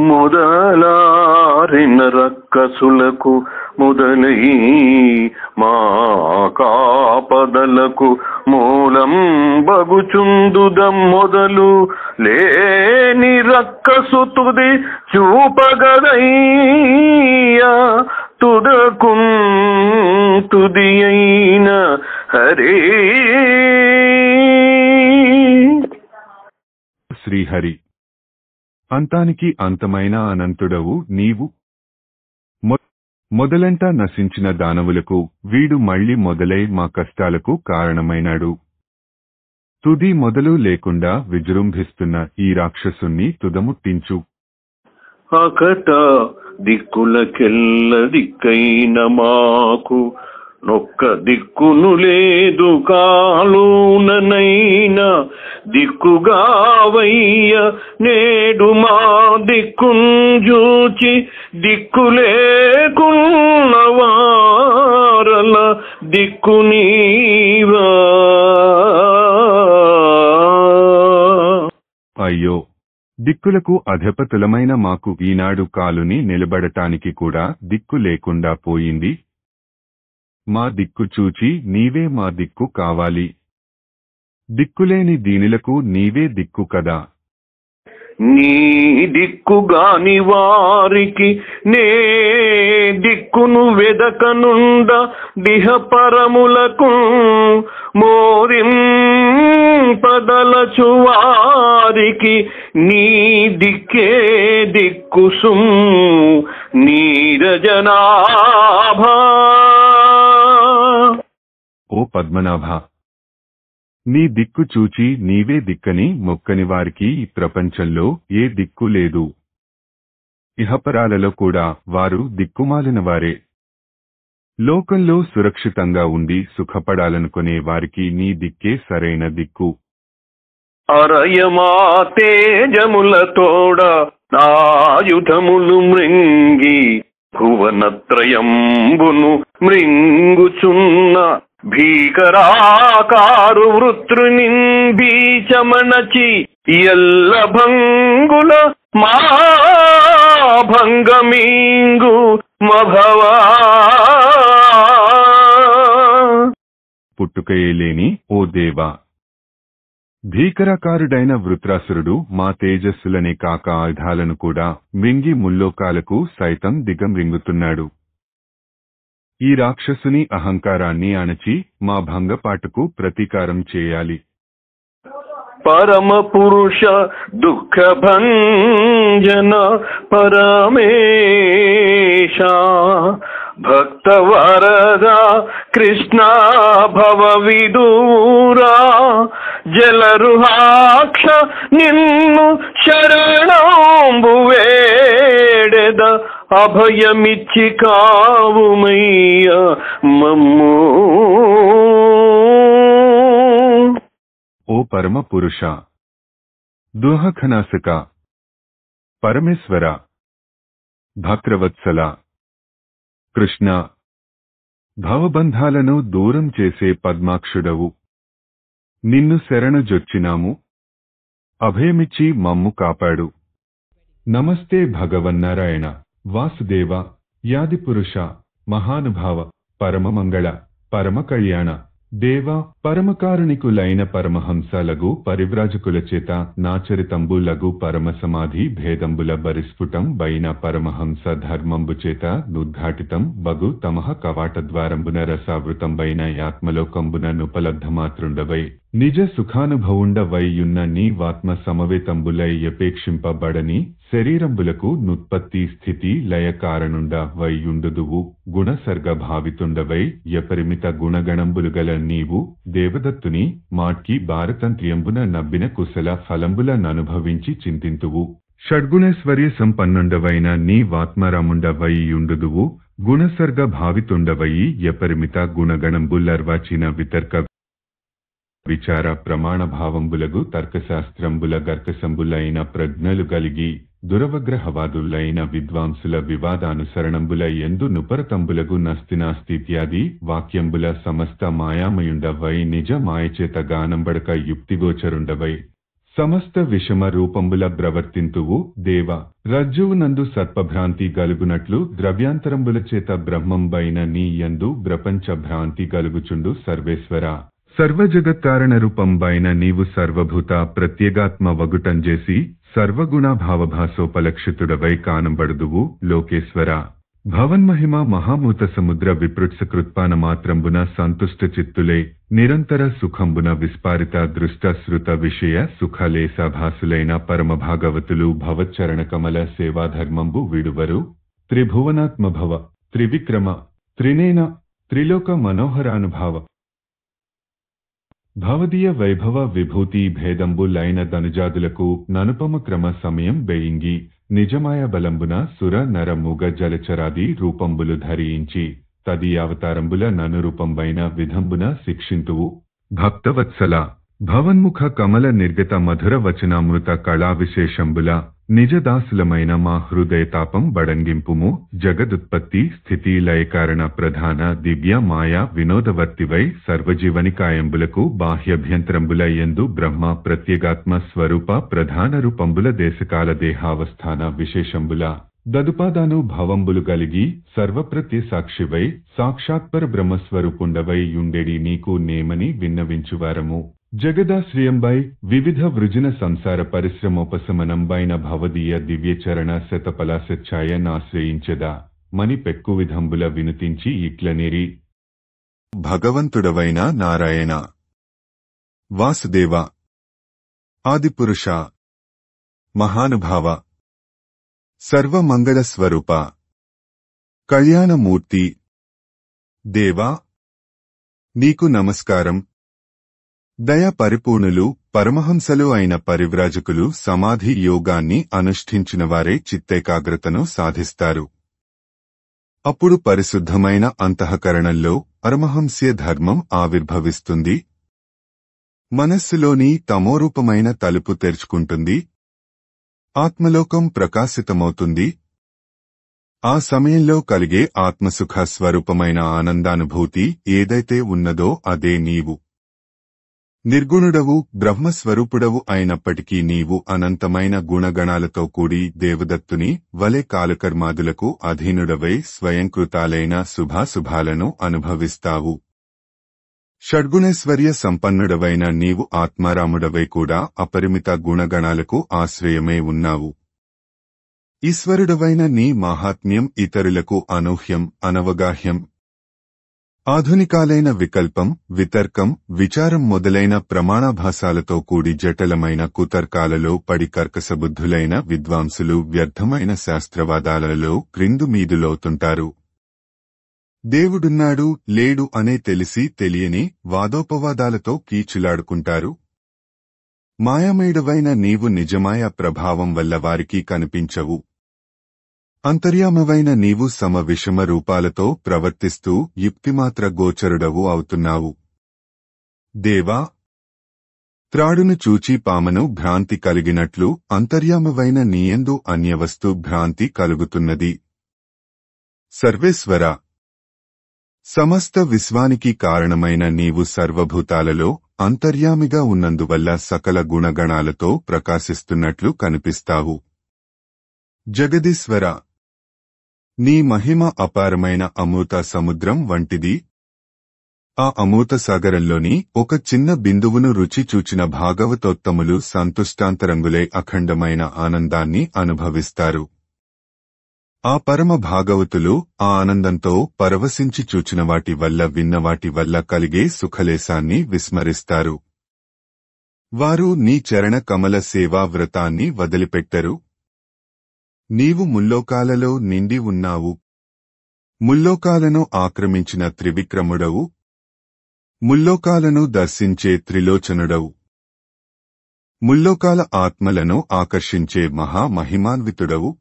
S2: మొదలారిన రక్కసులకు మొదలై మా కాపదలకు మూలం బగుచుందుదం మొదలు లేని రక్కసు తుది చూపగదయ్యా తుదకు తుది అయిన హరి.
S1: శ్రీహరి. అంతానికి అంతమైన అనంతుడవు నీవు. మొదలంటా నశించిన దానవులకు వీడు మళ్లీ మొదలై మా కష్టాలకు కారణమైనాడు. తుది మొదలు లేకుండా విజృంభిస్తున్న ఈ రాక్షసుణ్ణి తుదముట్టించు.
S2: అకట దిక్కులకెల్ల దిక్కైన మాకు నొక్క దిక్కును లేదు కాలుననైనా దిక్కుగావయ్య నేడు మా దిక్కుంజూచి దిక్కులేకున్న వారల దిక్కు నీవా.
S1: అయ్యో, దిక్కులకు అధిపతులమైన మాకు ఈనాడు కాలుని నిలబడటానికి కూడా దిక్కు లేకుండా పోయింది. మా దిక్కు చూచి నీవే మా దిక్కు కావాలి. దిక్కులేని దీనులకు నీవే దిక్కు కదా.
S2: నీ దిక్కుగాని వారికి నే దిక్కును వెదకనుండ దిహపరములకు మోరింపదలచు వారికి నీ దిక్కే దిక్కు సుమ్ము నీరజనాభా.
S1: ఓ పద్మనాభ, నీ దిక్కు చూచి నీవే దిక్కని మొక్కని వారికి ఈ ప్రపంచంలో ఏ దిక్కు లేదు. ఇహపరాలలో కూడా వారు దిక్కుమాలిన వారే. లోకంలో సురక్షితంగా ఉండి సుఖపడాలనుకునే వారికి నీ దిక్కే సరైన దిక్కు.
S2: అరయమా తేజములతోడ ఆయుధములు మృంగి భువనత్రయంబును మృంగుచున్న భీకరాకారు వృత్రుని బీచమణచి ఎల్ల భంగుల మా భంగమీంగు మభవా.
S1: పుట్టుకయే లేని ఓ దేవా, భీకరాకారుడైన వృత్రాసురుడు మా తేజస్సులనే కాక ఆయుధాలను కూడా మింగి ముల్లోకాలకు సైతం దిగమ్రింగుతున్నాడు. ఈ రాక్షసుని అహంకారాన్ని అణచి మా భంగపాటుకు ప్రతీకారం చేయాలి.
S2: పరమ పురుష దుఃఖ భంజన పరమేశ భక్తవరద కృష్ణ భవ విదూరా జలరుహాక్ష నిన్ను శరణంబు వేడెద అభయమిచ్చి కావుమయ్య మమ్ము.
S1: ఓ పరమ పురుష, దుఃఖనాశక, పరమేశ్వర, భక్తవత్సల, కృష్ణ, భవబంధాలను దూరం చేసే పద్మాక్షుడవు, నిన్ను శరణుజొచ్చినాము, అభయమిచ్చి మమ్ము కాపాడు. నమస్తే భగవన్నారాయణ, వాసుదేవ, యాదిపురుష, మహానుభావ, పరమమంగళ, పరమ కళ్యాణ, దేవ, పరమకారుణికులైన పరమహంసలగు పరివ్రాజకుల చేత నాచరితంబు లగు పరమ సమాధి భేదంబుల బరిస్ఫుటం బైన పరమహంస ధర్మంబు చేత నుద్ఘాటితం బగు తమః కవాట ద్వారంబున రసావృతం బైన యాత్మలోకంబున నుపలబ్ధమాతృండవై నిజ సుఖానుభవుండవైయున్న నీవాత్మ సమవేతంబులై యపేక్షింపబడని శరీరంబులకు నుత్పత్తి స్థితి లయ కారణుండ వైయుండుదువు గుణసర్గ భావితుండవై యపరిమిత గుణగణంబులుగల నీవు దేవదత్తుని మాట్కి భారతంత్రియంబున నబ్బిన కుశల ఫలంబులననుభవించి చింతింతువు. షడ్గుణేశ్వర్య సంపన్నుండవైన నీవాత్మరాముండవైయుండుదువు గుణసర్గ భావితుండవయి యపరిమిత గుణగణంబులర్వాచిన వితర్క విచార ప్రమాణభావంబులగు తర్కశాస్త్రంబుల గర్కసంబులైన ప్రజ్ఞలు గలిగి దురవగ్రహవాదులైన విద్వాంసుల వివాదానుసరణంబుల ఎందు నుపరతంబులగు నస్తినాస్తిత్యాది వాక్యంబుల సమస్త మాయామయుండవై నిజ మాయచేత గానంబడక యుక్తిగోచరుండవై సమస్త విషమ రూపంబుల ప్రవర్తింతువు దేవ. రజ్జువునందు సర్పభ్రాంతి గలుగునట్లు ద్రవ్యాంతరంబుల చేత బ్రహ్మంబైన నీ యందు ప్రపంచ భ్రాంతి గలుగుచుండు సర్వేశ్వర, సర్వజగత్కారణ రూపంబైన నీవు సర్వభూత ప్రత్యేగాత్మ వగుటంజేసి సర్వగుణాభావభాసోపలక్షితుడవై కానంబడుదువు లోకేశ్వర. భవన్మహిమ మహామూత సముద్ర విపృత్సకృత్పాన మాత్రంబున సంతుష్ట చిత్తులే నిరంతర సుఖంబున విస్పారిత దృష్ట శృత విషయ సుఖలేశాభాసులైన పరమభాగవతులు భవచ్చరణ కమల సేవాధర్మంబు విడువరు. త్రిభువనాత్మభవ, త్రివిక్రమ, త్రినేన, త్రిలోక మనోహరానుభావ, భవదీయ వైభవ విభూతి భేదంబులైన ధనుజాదులకు ననుపమ క్రమ సమయం బెయింగి నిజమాయ బలంబున సుర నర మూగ జలచరాది రూపంబులు ధరించి తదీయావతారంబుల ననురూపంబైన విధంబున శిక్షింతువు. భక్తవత్సల, భవన్ముఖ కమల నిర్గత మధుర వచనామృత కళా విశేషంబుల నిజదాసులమైన మా హృదయతాపం బడంగింపుము. జగదుత్పత్తి స్థితి లయకారణ ప్రధాన దివ్య మాయా వినోదవర్తివై సర్వజీవనికాయంబులకు బాహ్యభ్యంతరంబుల యందు బ్రహ్మ ప్రత్యేగాత్మ స్వరూప ప్రధాన రూపంబుల దేశకాల దేహావస్థాన విశేషంబుల దదుపాదాను భవంబులు గలిగి సర్వప్రత్య సాక్షివై సాక్షాత్పర బ్రహ్మస్వరూపుండవై యుండెడి నీకు నేమని విన్నవించువారము. జగదాశ్రయంబై వివిధ వృజన సంసార పరిశ్రమోపశమనంబైన భవదీయ దివ్యచరణ శతపలాసచ్ఛాయ నాశ్రయించదా మని పెక్కు విధంబుల వినుతించి ఇట్లనేరి.
S4: భగవంతుడవైన నారాయణ, వాసుదేవ, ఆదిపురుష, మహానుభావ, సర్వమంగళ స్వరూప, కళ్యాణమూర్తి, దేవా, నీకు నమస్కారం. దయ పరిపూర్ణులు పరమహంసలు అయిన పరివ్రాజకులు సమాధి యోగాన్ని అనుష్ఠించినవారే చిత్తేకాగ్రతను సాధిస్తారు. అప్పుడు పరిశుద్ధమైన అంతఃకరణంలో పరమహంస్య ధర్మం ఆవిర్భవిస్తుంది. మనస్సులోని తమోరూపమైన తలుపు తెరుచుకుంటుంది. ఆత్మలోకం ప్రకాశితమవుతుంది. ఆ సమయంలో కలిగే ఆత్మసుఖ స్వరూపమైన ఆనందానుభూతి ఏదైతే ఉన్నదో అదే నీవు. నిర్గుణుడవు బ్రహ్మస్వరూపుడవు అయినప్పటికీ నీవు అనంతమైన గుణగణాలతో కూడి దేవదత్తుని వలె కాలకర్మాదులకు అధీనుడవై స్వయంకృతాలైన శుభాశుభాలను అనుభవిస్తావు. షడ్గుణేశ్వర్య సంపన్నుడవైన నీవు ఆత్మారాముడవై కూడా అపరిమిత గుణగణాలకు ఆశ్రయమే ఉన్నావు. ఈశ్వరుడవైన నీ మాహాత్మ్యం ఇతరులకు అనూహ్యం, అనవగాహ్యం. ఆధునికాలైన వికల్పం, వితర్కం, విచారం మొదలైన ప్రమాణాభాసాలతో కూడి జటలమైన కుతర్కాలలో పడి కర్కసబుద్ధులైన విద్వాంసులు వ్యర్థమైన శాస్త్రవాదాలలో క్రిందుమీదులవుతుంటారు. దేవుడున్నాడు లేడు అనే తెలిసి తెలియని వాదోపవాదాలతో కీచులాడుకుంటారు. మాయామయుడవైన నీవు నిజమాయ ప్రభావం వల్ల వారికి కనిపించవు. అంతర్యామవైన నీవు సమ విషమ రూపాలతో ప్రవర్తిస్తూ యుక్తిమాత్ర గోచరుడవు అవుతున్నావు. దేవా, త్రాడును చూచి పామను భ్రాంతి కలిగినట్లు అంతర్యామవైన నీయందు అన్యవస్తు భ్రాంతి కలుగుతున్నది. సర్వేశ్వర, సమస్త విశ్వానికి కారణమైన నీవు సర్వభూతాలలో అంతర్యామిగా ఉన్నందువల్ల సకల గుణగణాలతో ప్రకాశిస్తున్నట్లు కనిపిస్తావు. జగదీశ్వర, నీ మహిమ అపారమైన అమృత సముద్రం వంటిది. ఆ అమృత సాగరంలోని ఒక చిన్న బిందువును రుచి చూచిన భాగవతోత్తములు సంతుష్టాంతరంగులై అఖండమైన ఆనందాన్ని అనుభవిస్తారు. ఆ పరమ భాగవతులు ఆ ఆనందంతో పరవశించి చూచిన వాటి వల్ల విన్నవాటి వల్ల కలిగే సుఖలేశాన్ని విస్మరిస్తారు. వారు నీ చరణ కమల సేవా వ్రతాన్ని వదిలిపెట్టరు. నీవు ముల్లోకాలలో నిండి ఉన్నావు. ముల్లోకాలను ఆక్రమించిన త్రివిక్రముడవు. ముల్లోకాలను దర్శించే త్రిలోచనుడవు. ముల్లోకాల ఆత్మలను ఆకర్షించే మహామహిమాన్వితుడవు.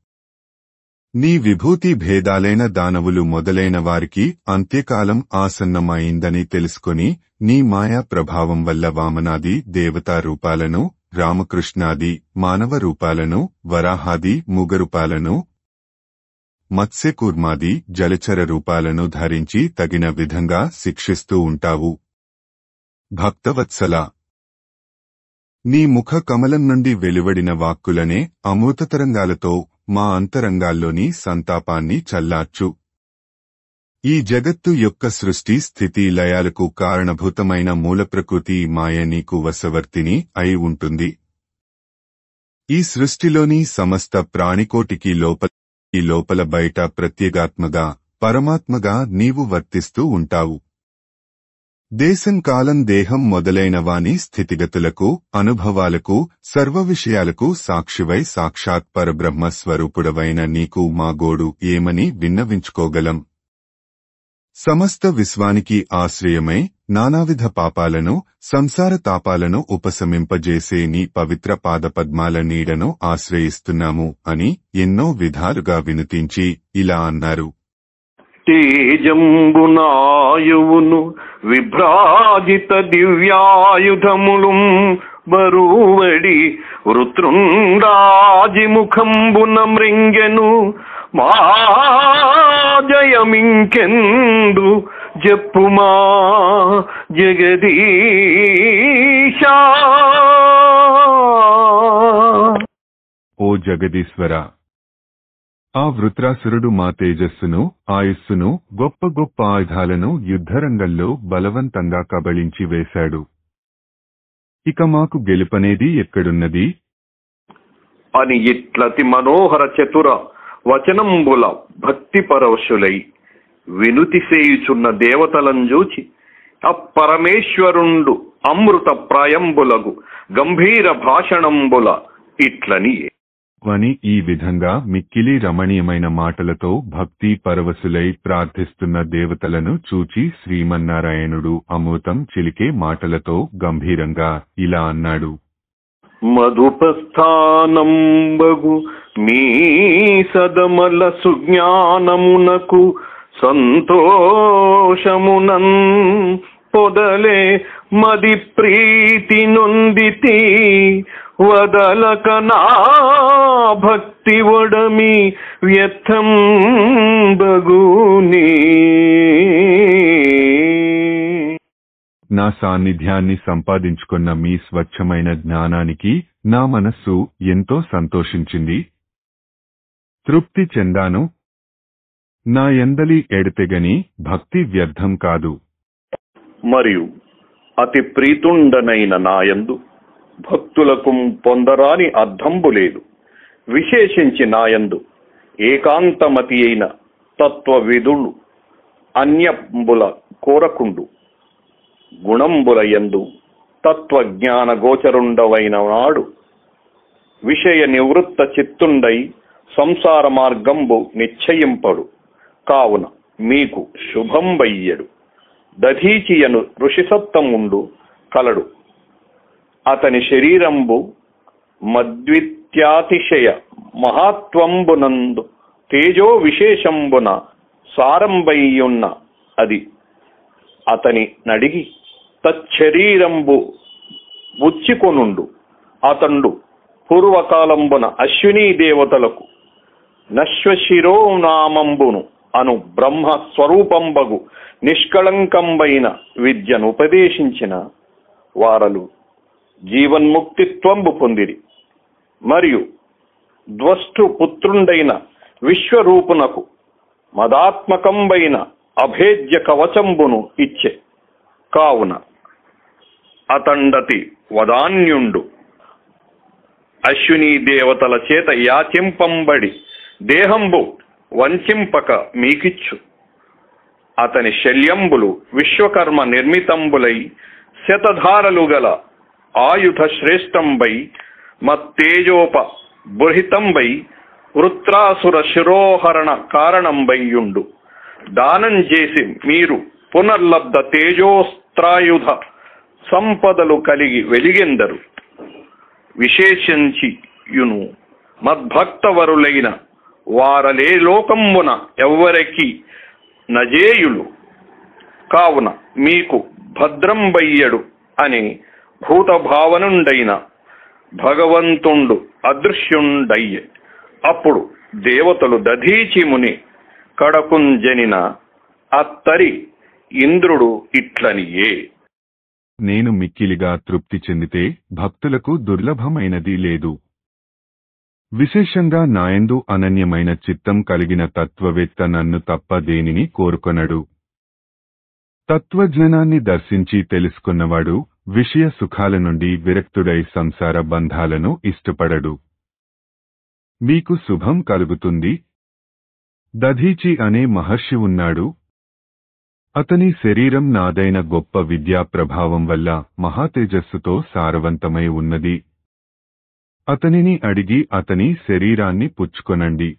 S4: నీ విభూతి భేదాలైన దానవులు మొదలైన వారికి అంత్యకాలం ఆసన్నమైందని తెలుసుకొని నీ మాయా ప్రభావం వల్ల వామనాది దేవతా రూపాలను, రామకృష్ణాది మానవ రూపాలను, వరాహాది ముగరూపాలను, మత్స్యకూర్మాది జలచర రూపాలను ధరించి తగిన విధంగా శిక్షిస్తూ ఉంటావు. భక్తవత్సల, నీ ముఖ కమలం నుండి వెలువడిన వాక్కులనే అమృతతరంగాలతో మా అంతరంగాల్లోని సంతాపాన్ని చల్లార్చు. ఈ జగత్తు యొక్క సృష్టి స్థితి లయాలకు కారణభూతమైన మూలప్రకృతి మాయ నీకు వశవర్తిని అయి ఉంటుంది. ఈ సృష్టిలోని సమస్త ప్రాణికోటికి లోపల బయట ప్రత్యేగాత్మగా పరమాత్మగా నీవు వర్తిస్తూ ఉంటావు. దేశం కాలం దేహం మొదలైన వాని స్థితిగతులకు అనుభవాలకు సర్వ విషయాలకు సాక్షివై సాక్షాత్ పరబ్రహ్మ స్వరూపుడవైన నీకు మా గోడు ఏమని విన్నవించుకోగలం? సమస్త విశ్వానికి ఆశ్రయమై నానావిధ పాపాలను సంసార తాపాలను ఉపశమింపజేసే నీ పవిత్ర పాదపద్మాల నీడను ఆశ్రయిస్తున్నాము అని ఎన్నో విధాలుగా వినుతించి ఇలా అన్నారు.
S2: తేజంబునాయువును విభ్రాజిత దివ్యాయుధములు బరువడి వృత్రుండాజిముఖంబున మృంగెను మా జయమింకెందు జప్పుమా జగదీశా.
S1: ఓ జగదీశ్వర, ఆ వృత్రాసురుడు మా తేజస్సును ఆయుస్సును గొప్ప గొప్ప ఆయుధాలను యుద్ధరంగంలో బలవంతంగా కబళించి వేశాడు. ఇక మాకు గెలుపనేది ఎక్కడున్నది
S2: అని ఇట్లతి మనోహర చతుర వచనంబుల భక్తి పరవశులై వినుతి సేయుచున్న దేవతలంజూచి అపరమేశ్వరుండు అమృత ప్రాయంబులగు గంభీర భాషణంబుల ఇట్లని
S1: అని ఈ విధంగా మిక్కిలి రమణీయమైన మాటలతో భక్తి పరవశులై ప్రార్థిస్తున్న దేవతలను చూచి శ్రీమన్నారాయణుడు అమృతం చిలికే మాటలతో గంభీరంగా ఇలా అన్నాడు.
S2: మధుపస్థానంబగు మీ సదమల సుజ్ఞానమునకు సంతోషమునన్ పొదలే మది ప్రీతి నొందితి వదలక నా భక్తి ఒడమి వ్యర్థం బగుని.
S1: నా సాన్నిధ్యాన్ని సంపాదించుకున్న మీ స్వచ్ఛమైన జ్ఞానానికి నా మనస్సు ఎంతో సంతోషించింది, తృప్తి చెందాను. నా యందలి ఎడతెగని భక్తి వ్యర్థం కాదు.
S2: మరియు అతి ప్రీతుండనైన నాయందు భక్తులకు పొందరాని అర్థంబు లేదు. విశేషించి నాయందు ఏకాంతమతి అయిన తత్వవిధులు అన్యంబుల కోరకుండు గుణంబుల యందు తత్వజ్ఞాన గోచరుండవైన నాడు విషయ నివృత్త చిత్తుండై సంసార మార్గంబు నిశ్చయింపడు. కావున మీకు శుభంబయ్యడు. దధీచియను ఋషిసత్తముండు కలడు. అతని శరీరంబు మద్విత్యాతిశయ మహాత్వంబునందు తేజో విశేషంబున సారంబయ్యున్న అది. అతని నడిగి తచ్చరీరంబు ఉచ్చికొనుండు. అతండు పూర్వకాలంబున అశ్వినీ దేవతలకు నశ్వశిరోనామంబును అను బ్రహ్మ స్వరూపంబగు నిష్కళంకంబైన విద్యను ఉపదేశించిన వారలు జీవన్ముక్తిత్వంబు పొందిరి. మరియు ద్వష్టు పుత్రుండైన విశ్వరూపునకు మదాత్మకంబైన అభేద్య కవచంబును ఇచ్చే. కావున అతండతి వదాన్యుండు అశ్వినీ దేవతల చేత యాచింపంబడి దేహంబు వంచింపక మీకిచ్చు. అతని శల్యంబులు విశ్వకర్మ నిర్మితంబులై శతధారలు గల ఆయుధ శ్రేష్టంబై మత్తేజోప బృహితంబై వృత్రాసుర శిరోహరణ కారణంబైయుండు. దానం చేసి మీరు పునర్లబ్ధ తేజోస్త్రాయుధ సంపదలు కలిగి వెలిగెందరు. విశేషించియును మద్భక్తవరులైన వారలే లోకంబున ఎవ్వరికి నజేయులు. కావున మీకు భద్రంబయ్యడు అని భూతభావనుండైన భగవంతుండు అదృశ్యుండయ్యే. అప్పుడు దేవతలు దధీచి ముని కడకుంజనిన అత్తరి ఇంద్రుడు ఇట్లనియే.
S1: నేను మిక్కిలిగా తృప్తి చెందితే భక్తులకు దుర్లభమైనది లేదు. విశేషంగా నాయందు అనన్యమైన చిత్తం కలిగిన తత్వవేత్త నన్ను తప్ప దేనిని కోరుకొనడు. తత్వజ్ఞానాన్ని దర్శించి తెలుసుకున్నవాడు విషయ సుఖాల నుండి విరక్తుడై సంసార బంధాలను ఇష్టపడడు. మీకు శుభం కలుగుతుంది. దధీచి అనే మహర్షి ఉన్నాడు. అతని శరీరం నాదైన గొప్ప విద్యా ప్రభావం వల్ల మహాతేజస్సుతో సారవంతమై ఉన్నది. అతనిని అడిగి అతని శరీరాన్ని పుచ్చుకొనండి.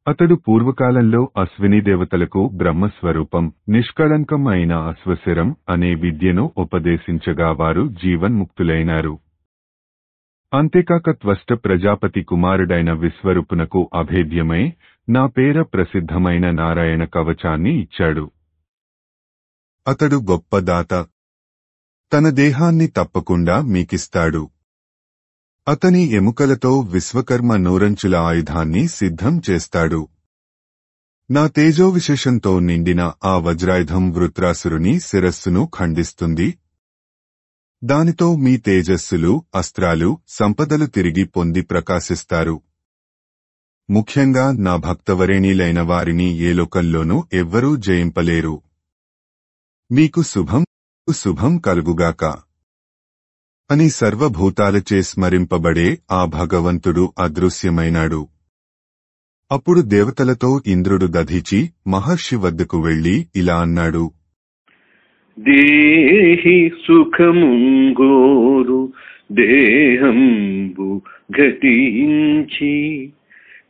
S1: అతడు పూర్వకాలంలో అశ్విని దేవతలకు బ్రహ్మస్వరూపం నిష్కళంకం అయిన అశ్వశరం అనే విద్యను ఉపదేశించగా వారు జీవన్ముక్తులైనారు. అంతేకాక త్వష్ట ప్రజాపతి కుమారుడైన విశ్వరూపునకు అభేద్యమై నా పేర ప్రసిద్ధమైన నారాయణ కవచాన్ని ఇచ్చాడు.
S4: అతడు గొప్ప దాత. తన దేహాన్ని తప్పకుండా మీకిస్తాడు. అతని ఎముకలతో విశ్వకర్మ నూరంచుల ఆయుధాన్ని సిద్ధం చేస్తాడు. నా తేజోవిశేషంతో నిండిన ఆ వజ్రాయుధం వృత్రాసురుని శిరస్సును ఖండిస్తుంది. దానితో మీ తేజస్సులు, అస్త్రాలు, సంపదలు తిరిగి పొంది ప్రకాశిస్తారు. ముఖ్యంగా నా భక్తవరేణీలైన వారిని ఏ లోకంలోనూ ఎవ్వరూ జయింపలేరు. మీకు శుభం కలుగుగాక అని సర్వభూతాలచే స్మరింపబడే ఆ భగవంతుడు అదృశ్యమైనాడు. అప్పుడు దేవతలతో ఇంద్రుడు దధీచి మహర్షి వద్దకు వెళ్లి ఇలా అన్నాడు.
S3: దేహి సుఖముంగోరు దేహంబు ఘటించి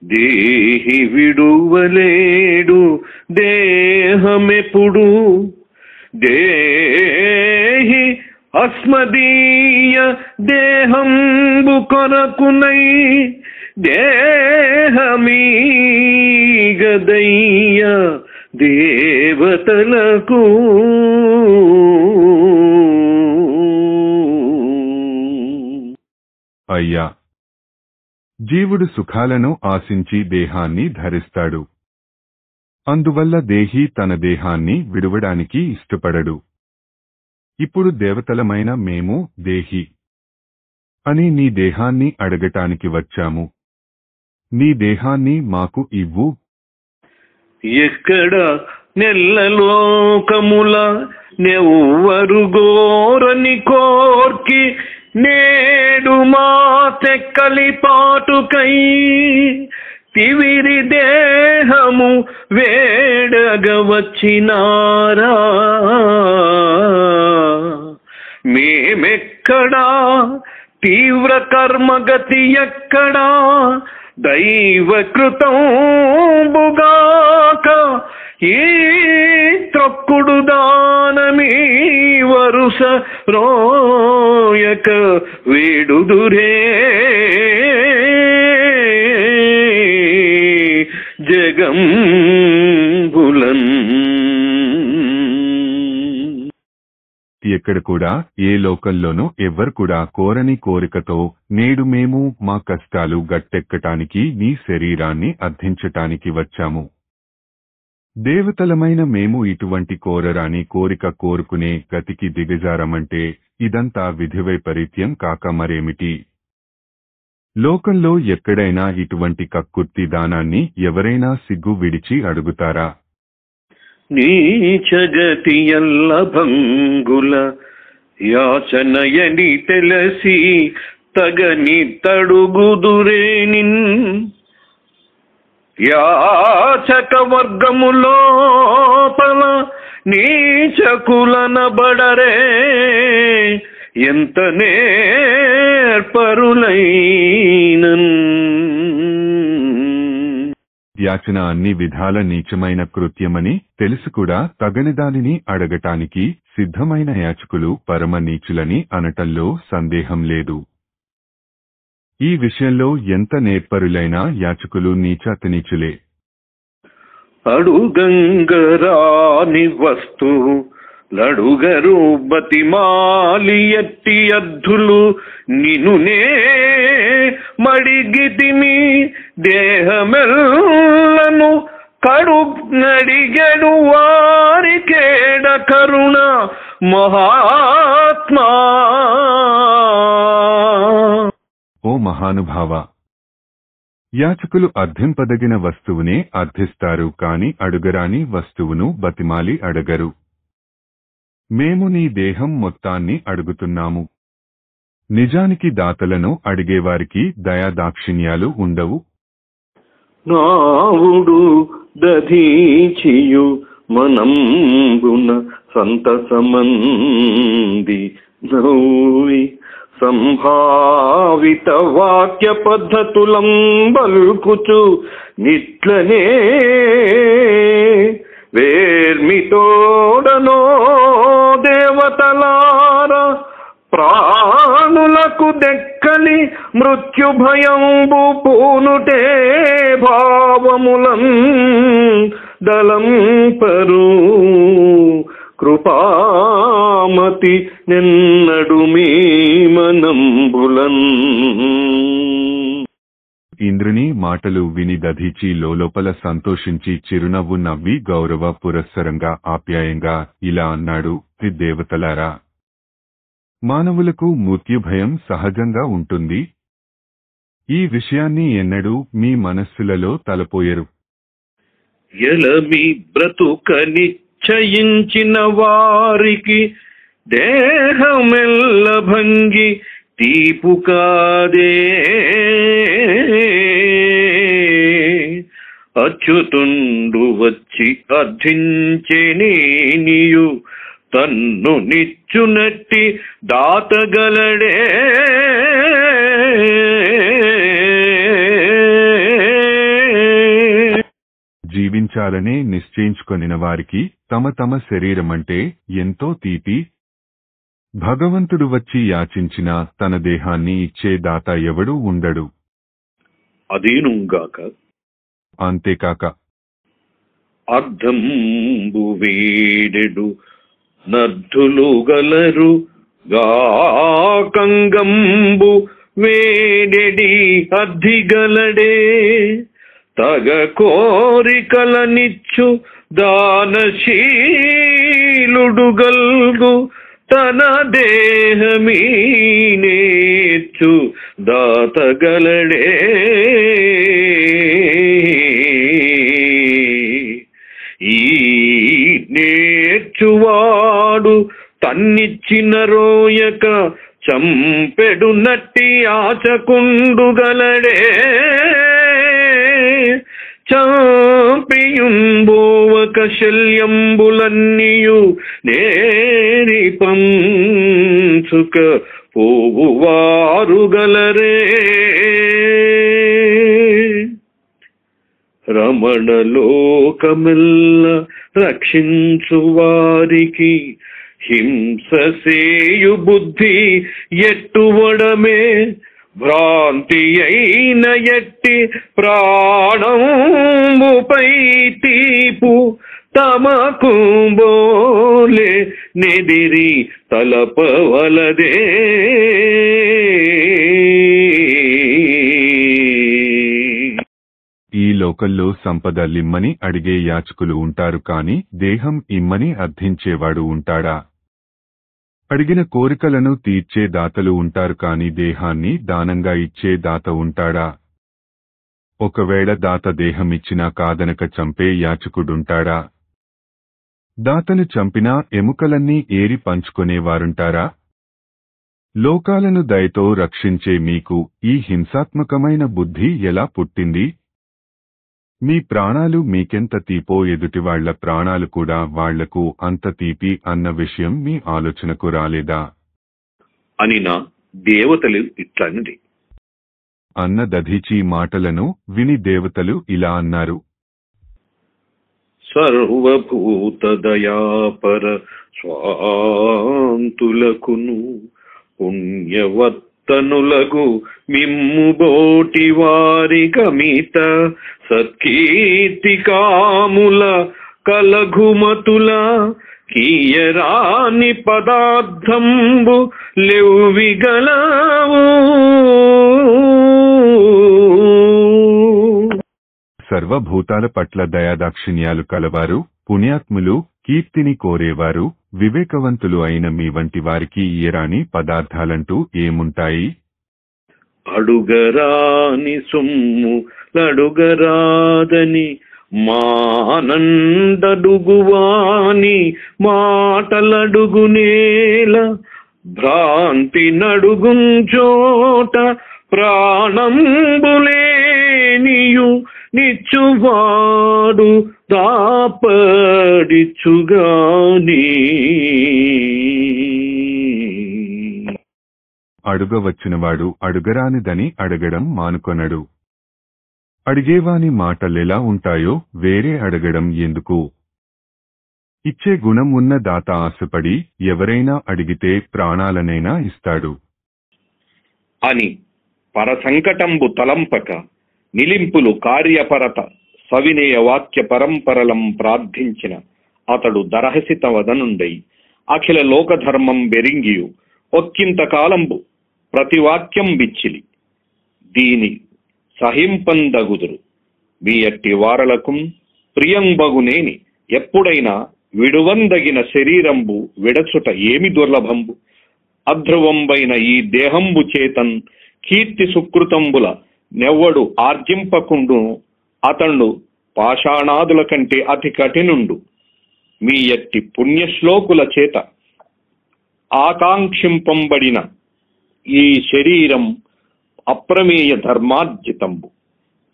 S3: దేహి విడువలేడు దేహమెప్పుడు దేహి అస్మదీయ దేహంబు కొరకునై దేహమీగదయ్య దేవతలకు
S1: అయ్యా, జీవుడు సుఖాలను ఆశించి దేహాన్ని ధరిస్తాడు. అందువల్ల దేహి తన దేహాన్ని విడువడానికి ఇష్టపడడు. ఇప్పుడు దేవతలమైన మేము దేహి అని నీ దేహాన్ని అడగటానికి వచ్చాము. నీ దేహాన్ని మాకు ఇవ్వు.
S3: ఎక్కడ నెల్లలోకముల నెవ్వరు గోరని కోర్కి నేడు మా తెక్కలి పాటుకై తివిరి దేహము వేడగవచ్చినారా? మేమెక్కడా తీవ్ర కర్మగతి ఎక్కడా దైవకృతం బుగాక ఈ త్రొక్కుడు దానమీ వరుస రోయక వేడుదురే జగంబులన్.
S1: ఎక్కడ కూడా ఏ లోకంలోనూ ఎవ్వరు కూడా కోరని కోరికతో నేడు మేము మా కష్టాలు గట్టెక్కటానికి నీ శరీరాన్ని అర్థించటానికి వచ్చాము. దేవతలమైన మేము ఇటువంటి కోరరాని కోరిక కోరుకునే గతికి దిగజారమంటే ఇదంతా విధివైపరీత్యం కాక మరేమిటి? లోకంలో ఎక్కడైనా ఇటువంటి కక్కుర్తి దానాన్ని ఎవరైనా సిగ్గు విడిచి అడుగుతారా?
S3: నీచగతి ఎల్ల భంగుల యాచనయని తెలసి తగని తడుగుదురేనిన్ యాచక వర్గములోపల నీచకులనబడరే ఎంత నేర్పరులైనన్.
S1: యాచన అన్ని విధాల నీచమైన కృత్యమని తెలుసు కూడా తగని దానిని అడగటానికి సిద్ధమైన యాచకులు పరమ నీచులని అనటంలో సందేహం లేదు. ఈ విషయంలో ఎంత నేర్పరులైనా యాచకులు నీచాతనీచులే.
S3: అడుగంగరాని వస్తువు లడుగరు బతిమాలి ఎట్టి అద్దులు నినునే మడిగితిమి దేహమెల్లను కడు నడిగడు వారికేడ కరుణ మహాత్మా.
S1: ఓ మహానుభావ, యాచకులు అర్థింపదగిన వస్తువునే అర్థిస్తారు కాని అడుగరాని వస్తువును బతిమాలి అడగరు. మేము నీ దేహం మొత్తాన్ని అడుగుతున్నాము. నిజానికి దాతలను అడిగేవారికి దయాదాక్షిణ్యాలు ఉండవు.
S3: నావుడు దధీచియు మనంబున సంతసమంది నౌవి సంభావిత వాక్య పద్ధతులం బల్కుచు నిట్లనే వేర్మితోడనో దేవతలార ప్రాణులకు దెక్కని మృత్యు భయంబు పూనుటే భావములం దలంపరు కృపామతి నిన్నడు మీ మనంబులన్.
S1: ఇంద్రుని మాటలు విని దధీచి లోలోపల సంతోషించి చిరునవ్వు నవ్వి గౌరవ పురస్సరంగా ఆప్యాయంగా ఇలా అన్నాడు, దేవతలారా, మానవులకు మృత్యుభయం సహజంగా ఉంటుంది. ఈ విషయాన్ని ఎన్నడూ మీ మనస్సులలో తలపోయరు.
S3: ఎలమి బ్రతుక నిశ్చయించిన వారికి దేహమెల్ల భంగి తీపు కాదే. అచ్యుతుండు వచ్చి అర్థించెనేనియు తన్ను నిచ్చునట్టి దాతగలడే.
S1: జీవించాలనే నిశ్చయించుకొనిన వారికి తమ తమ శరీరమంటే ఎంతో తీపి. భగవంతుడు వచ్చి యాచించిన తన దేహాన్ని ఇచ్చే దాత ఎవడూ ఉండడు.
S3: అదేనుగాక
S1: అంతేకాక
S3: అర్ధంబు వేడెడు నర్ధులు గలరు గాకంగంబు వేడెడి అద్దిగలడే. తగ కోరికలనిచ్చు దానశీలుడు గల్గు తన దేహమీనేచ్చు దాతగలడే. ఈ నేర్చువాడు తన్నిచ్చిన రోయక చంపెడు నట్టి ఆచకుండుగలడే. చాంపియుంబోవక శల్యంబులన్నీయు నేరి పంచుక పోవువారుగలరే. రమణ లోకమెల్ల రక్షించు వారికి హింససేయు బుద్ధి ఎట్టువడమే భ్రాంతి అయిన ఎట్టి ప్రాణముపై తీపు తమకు బోలే నెదిరి తలపవలదే.
S1: ఈ లోకల్లో సంపద లిమ్మని అడిగే యాచకులు ఉంటారు కాని దేహం ఇమ్మని అర్థించేవాడు ఉంటాడా? అడిగిన కోరికలను తీర్చే దాతలు ఉంటారు కాని దేహాన్ని దానంగా ఇచ్చే దాత ఉంటాడా? ఒకవేళ దాత దేహమిచ్చినా కాదనక చంపే యాచకుడుంటాడా? దాతను చంపినా ఎముకలన్నీ ఏరి పంచుకొనేవారుంటారా? లోకాలను దయతో రక్షించే మీకు ఈ హింసాత్మకమైన బుద్ధి ఎలా పుట్టింది? మీ ప్రాణాలు మీకెంత తీపో ఎదుటివాళ్ల ప్రాణాలు కూడా వాళ్లకు అంత తీపి అన్న విషయం మీ ఆలోచనకు రాలేదా?
S3: అనినా దేవతలు ఇట్లన్నది.
S1: అన్న దధీచి మాటలను విని దేవతలు ఇలా అన్నారు.
S3: సర్వభూత దయాపర స్వాంతులకును పుణ్యవర్తనులకు మిమ్ము బోటి వారి కమిత సత్కీర్తి కాముల కలఘుమతుల కీయరాని పదార్థంబు లెవ్విగలవు.
S1: సర్వభూతాల పట్ల దయాదాక్షిణ్యాలు కలవారు, పుణ్యాత్ములు, కీర్తిని కోరేవారు, వివేకవంతులు అయిన మీ వంటి వారికి ఈయరాని పదార్థాలంటూ ఏముంటాయి?
S3: అడుగరాని సొమ్ము లడుగరాదని మానందడుగువాని మాటలడుగునేల భ్రాంతి నడుగుంచోట ప్రాణంబులేనియు నిచ్చువాడు దాపడిచుగాని.
S1: అడుగవచ్చినవాడు అడుగరానిదని అడగడం మానుకొనడు. అడిగేవాని మాటలెలా ఉంటాయో వేరే అడగడం ఎందుకు? ఇచ్చే గుణం ఉన్న దాత ఆశపడి ఎవరైనా అడిగితే ప్రాణాలనైనా ఇస్తాడు
S2: అని పరసంకటంబు తలంపక నిలింపులు కార్యపరత సవినయ వాక్య పరంపరలం ప్రార్థించిన అతడు దరహసిత వదనుండై అఖిల లోకధర్మం బెరింగియు ఒక్కింత కాలంబు ప్రతివాక్యం బిచ్చిలి దీని సహింపందగుదురు. మీ అట్టి వారలకు ప్రియంబగునేని ఎప్పుడైనా విడువందగిన శరీరంబు విడచుట ఏమి దుర్లభంబు. అధ్రువంబైన ఈ దేహంబు చేతన్ కీర్తి సుకృతంబుల నెవ్వడు ఆర్జింపకుండు అతడు పాషాణాదుల కంటే అతి కఠినుండు. మీ ఎట్టి పుణ్యశ్లోకుల చేత ఆకాంక్షింపంబడిన ఈ శరీరం అప్రమేయ ధర్మార్జితంబు.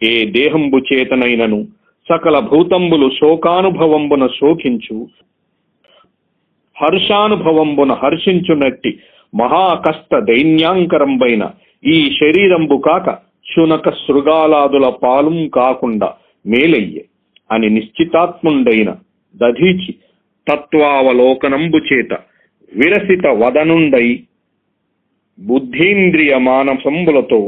S2: ఏ దేహంబు చేతనైనను సకల భూతంబులు శోకానుభవంబున శోకించు హర్షానుభవంబున హర్షించునట్టి మహాకష్ట దైన్యాంకరంబైన ఈ శరీరంబు కాక శునక శృగాలాదుల పాలం కాకుండా మేలయ్యే అని నిశ్చితాత్ముండైన దధీచి తత్వావలోకనంబు చేత విరసిత వదనుండై బుద్ధీంద్రియ మానసంబులతో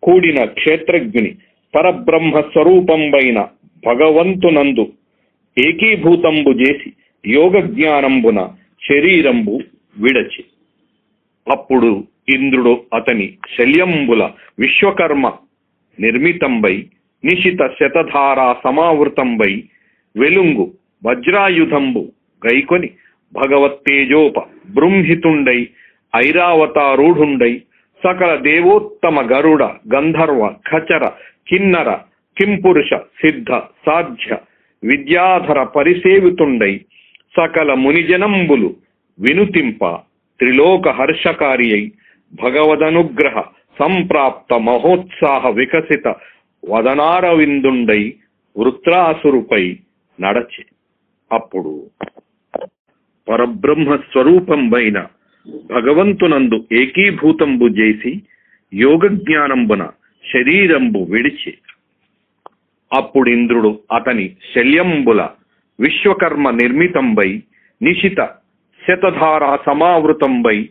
S2: కూడిన క్షేత్రజ్ఞుని పరబ్రహ్మ స్వరూపంబైన భగవంతునందు ఏకీభూతంబు చేసి యోగ జ్ఞానంబున శరీరంబు విడచి అప్పుడు ఇంద్రుడు అతని శల్యంబుల విశ్వకర్మ నిర్మితంబై నిశిత శతధారా సమావృతంబై వెలుంగు వజ్రాయుధంబు గైకొని భగవత్తేజోప బృంహితుండై ఐరావతారూఢుండై సకల దేవోత్తమ గరుడ గంధర్వ ఖచర కిన్నర కింపురుష సిద్ధ సాధ్య విద్యాధర పరిసేవితుండై సకల మునిజనంబులు వినుతింప త్రిలోక హర్షకారి అయి భగవదనుగ్రహ సంప్రాప్త మహోత్సాహ వికసిత వదనారవిందుండై వృత్రాసురుపై నడచి అప్పుడు పరబ్రహ్మ స్వరూపంబైన భగవంతునందు ఏకీభూతంబు చేసి యోగ జ్ఞానంబున శరీరంబు విడిచి అప్పుడింద్రుడు అతని శల్యంబుల విశ్వకర్మ నిర్మితంబై నిశిత శతధారా సమావృతంబై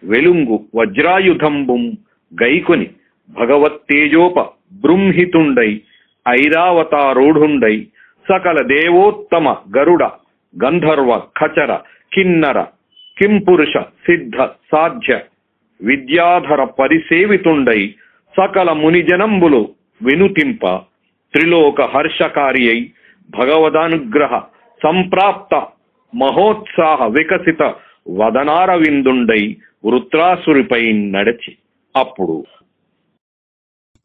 S2: వెలుంగు వజ్రాయుధంబుం గైకొని భగవత్తేజోప బృంహితుండై ఐరావతారూఢుండై సకల దేవోత్తమ గరుడ గంధర్వ ఖచర కిన్నర కింపురుష సిద్ధ సాధ్య విద్యాధర పరిసేవితుండై సకల మునిజనంబులు వినుతింప త్రిలోక హర్షకారి అయి భగవదానుగ్రహ సంప్రాప్త మహోత్సాహ వికసిత వదనారవిందుండై వృత్రాసురిపై నడచి అప్పుడు